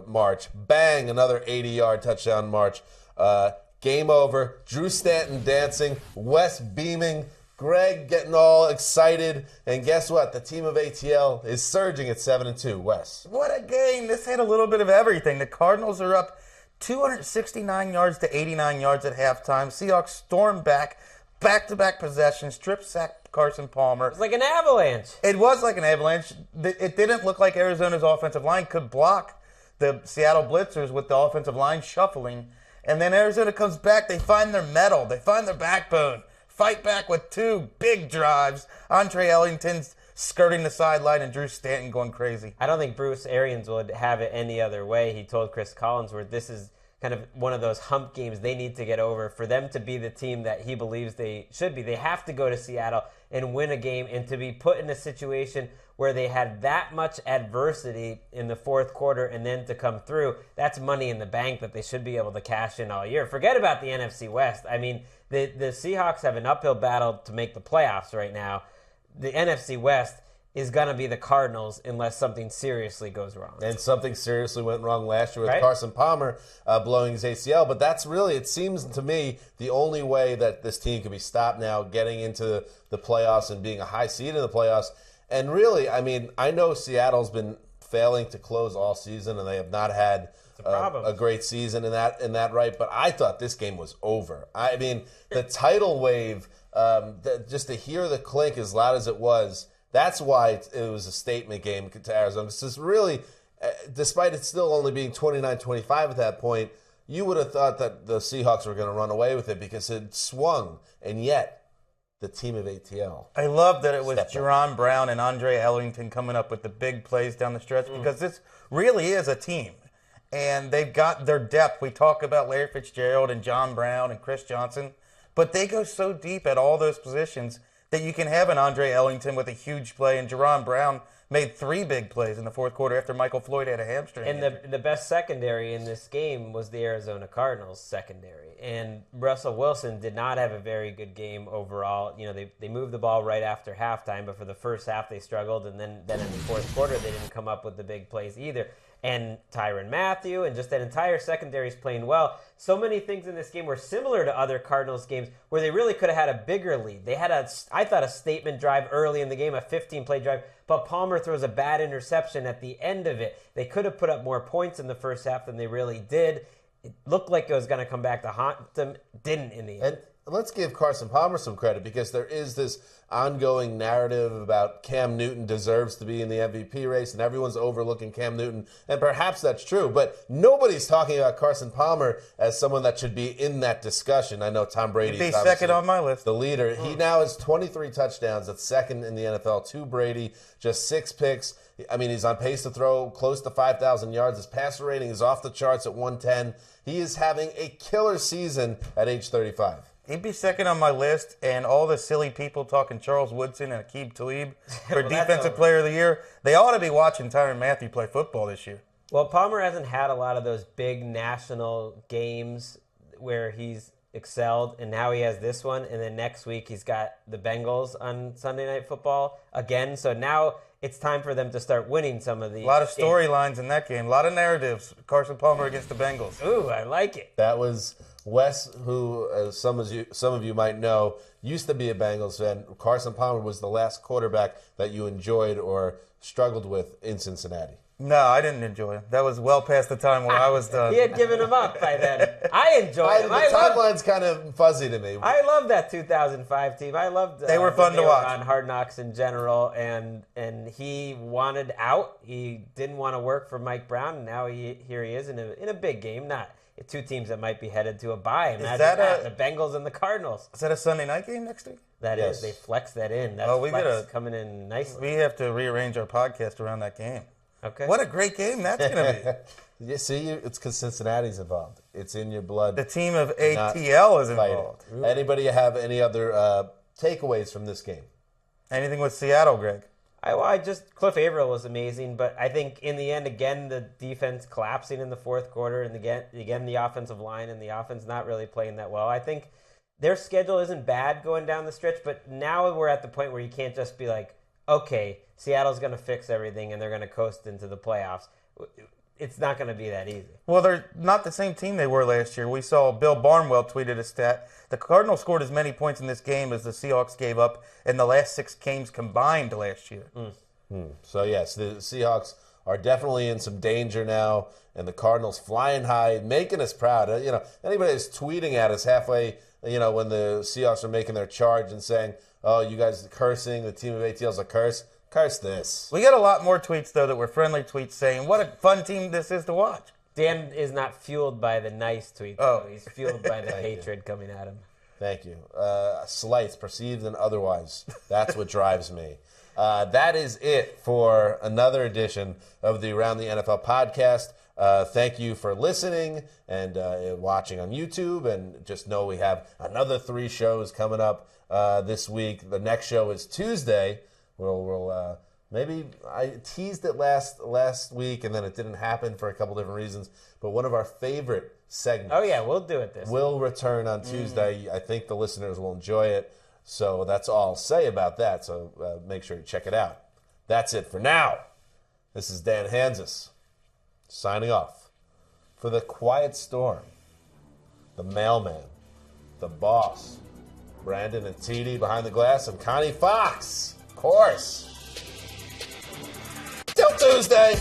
march. Bang, another 80-yard touchdown march. Game over. Drew Stanton dancing. Wes beaming. Greg getting all excited, and guess what? The team of ATL is surging at 7-2. Wes, What a game. This had a little bit of everything. The Cardinals are up 269 yards to 89 yards at halftime. Seahawks storm back-to-back possessions, strip sack Carson Palmer. It's like an avalanche. It was like an avalanche. It didn't look like Arizona's offensive line could block the Seattle Blitzers with the offensive line shuffling. And then Arizona comes back. They find their mettle. They find their backbone. Fight back with two big drives. Andre Ellington's skirting the sideline and Drew Stanton going crazy. I don't think Bruce Arians would have it any other way. He told Chris Collinsworth this is kind of one of those hump games they need to get over. For them to be the team that he believes they should be, they have to go to Seattle and win a game, and to be put in a situation where they had that much adversity in the fourth quarter and then to come through, that's money in the bank that they should be able to cash in all year. Forget about the NFC West. I mean, the Seahawks have an uphill battle to make the playoffs right now. The NFC West is going to be the Cardinals unless something seriously goes wrong. And something seriously went wrong last year with Right? Carson Palmer blowing his ACL. But that's really, it seems to me, the only way that this team can be stopped now getting into the playoffs and being a high seed in the playoffs. And really, I mean, I know Seattle's been failing to close all season, and they have not had a great season in that right. But I thought this game was over. I mean, the tidal wave, just to hear the clink as loud as it was, that's why it was a statement game to Arizona. Because really, despite it still only being 29-25 at that point, you would have thought that the Seahawks were going to run away with it because it swung. And yet, the team of ATL. I love that it was Jerron Brown and Andre Ellington coming up with the big plays down the stretch because this really is a team. And they've got their depth. We talk about Larry Fitzgerald and John Brown and Chris Johnson, but they go so deep at all those positions that you can have an Andre Ellington with a huge play, and Jerron Brown made 3 big plays in the fourth quarter after Michael Floyd had a hamstring. And the best secondary in this game was the Arizona Cardinals secondary. And Russell Wilson did not have a very good game overall. You know, they moved the ball right after halftime, but for the first half they struggled, and then in the fourth quarter they didn't come up with the big plays either. And Tyrann Mathieu and just that entire secondary is playing well. So many things in this game were similar to other Cardinals games where they really could have had a bigger lead. They had I thought, a statement drive early in the game, a 15-play drive, but Palmer throws a bad interception at the end of it. They could have put up more points in the first half than they really did. It looked like it was going to come back to haunt them. Didn't in the end. And let's give Carson Palmer some credit because there is this ongoing narrative about Cam Newton deserves to be in the MVP race and everyone's overlooking Cam Newton. And perhaps that's true, but nobody's talking about Carson Palmer as someone that should be in that discussion. I know Tom Brady is second on my list. The leader. He now has 23 touchdowns. That's second in the NFL to Brady. Just 6 picks. I mean, he's on pace to throw close to 5,000 yards. His passer rating is off the charts at 110. He is having a killer season at age 35. He'd be second on my list, and all the silly people talking Charles Woodson and Aqib Talib for Defensive Player of the Year, they ought to be watching Tyrann Mathieu play football this year. Well, Palmer hasn't had a lot of those big national games where he's excelled, and now he has this one, and then next week he's got the Bengals on Sunday Night Football again. So now it's time for them to start winning some of these. A lot of storylines in that game, a lot of narratives. Carson Palmer against the Bengals. Ooh, I like it. That was Wes, who some of you might know, used to be a Bengals fan. Carson Palmer was the last quarterback that you enjoyed or struggled with in Cincinnati. No, I didn't enjoy him. That was well past the time where I was done. He had given him up by then. I enjoyed him. The timeline's kind of fuzzy to me. I love that 2005 team. I loved they were fun to watch on Hard Knocks in general, and he wanted out. He didn't want to work for Mike Brown, and now here he is in a big game. Not 2 teams that might be headed to a bye. Imagine that the Bengals and the Cardinals. Is that a Sunday night game next week? That is. They flex that in. That's coming in nicely. We have to rearrange our podcast around that game. Okay. What a great game that's going to be. You see, it's because Cincinnati's involved. It's in your blood. The team of ATL is involved. Anybody have any other takeaways from this game? Anything with Seattle, Greg? Cliff Averill was amazing, but I think in the end, again, the defense collapsing in the fourth quarter, and again, the offensive line and the offense not really playing that well. I think their schedule isn't bad going down the stretch, but now we're at the point where you can't just be like, okay, Seattle's going to fix everything and they're going to coast into the playoffs. It's not going to be that easy. Well, they're not the same team they were last year. We saw Bill Barnwell tweeted a stat. The Cardinals scored as many points in this game as the Seahawks gave up in the last 6 games combined last year. So, yes, the Seahawks are definitely in some danger now, and the Cardinals flying high, making us proud. Anybody that's tweeting at us halfway, when the Seahawks are making their charge and saying, oh, you guys are cursing, the team of ATL is a curse. Curse this. We got a lot more tweets, though, that were friendly tweets saying, what a fun team this is to watch. Dan is not fueled by the nice tweets. Oh. He's fueled by the hatred coming at him. Thank you. Slights, perceived and otherwise. That's what drives me. That is it for another edition of the Around the NFL podcast. Thank you for listening and watching on YouTube. And just know we have another 3 shows coming up this week. The next show is Tuesday. We'll maybe I teased it last week, and then it didn't happen for a couple different reasons. But one of our favorite segments. Oh yeah, we'll do it this. Will return on Tuesday. I think the listeners will enjoy it. So that's all I'll say about that. So make sure you check it out. That's it for now. This is Dan Hanzus signing off for the Quiet Storm, the mailman, the boss, Brandon and TD behind the glass, and Connie Fox. Of course. Till Tuesday.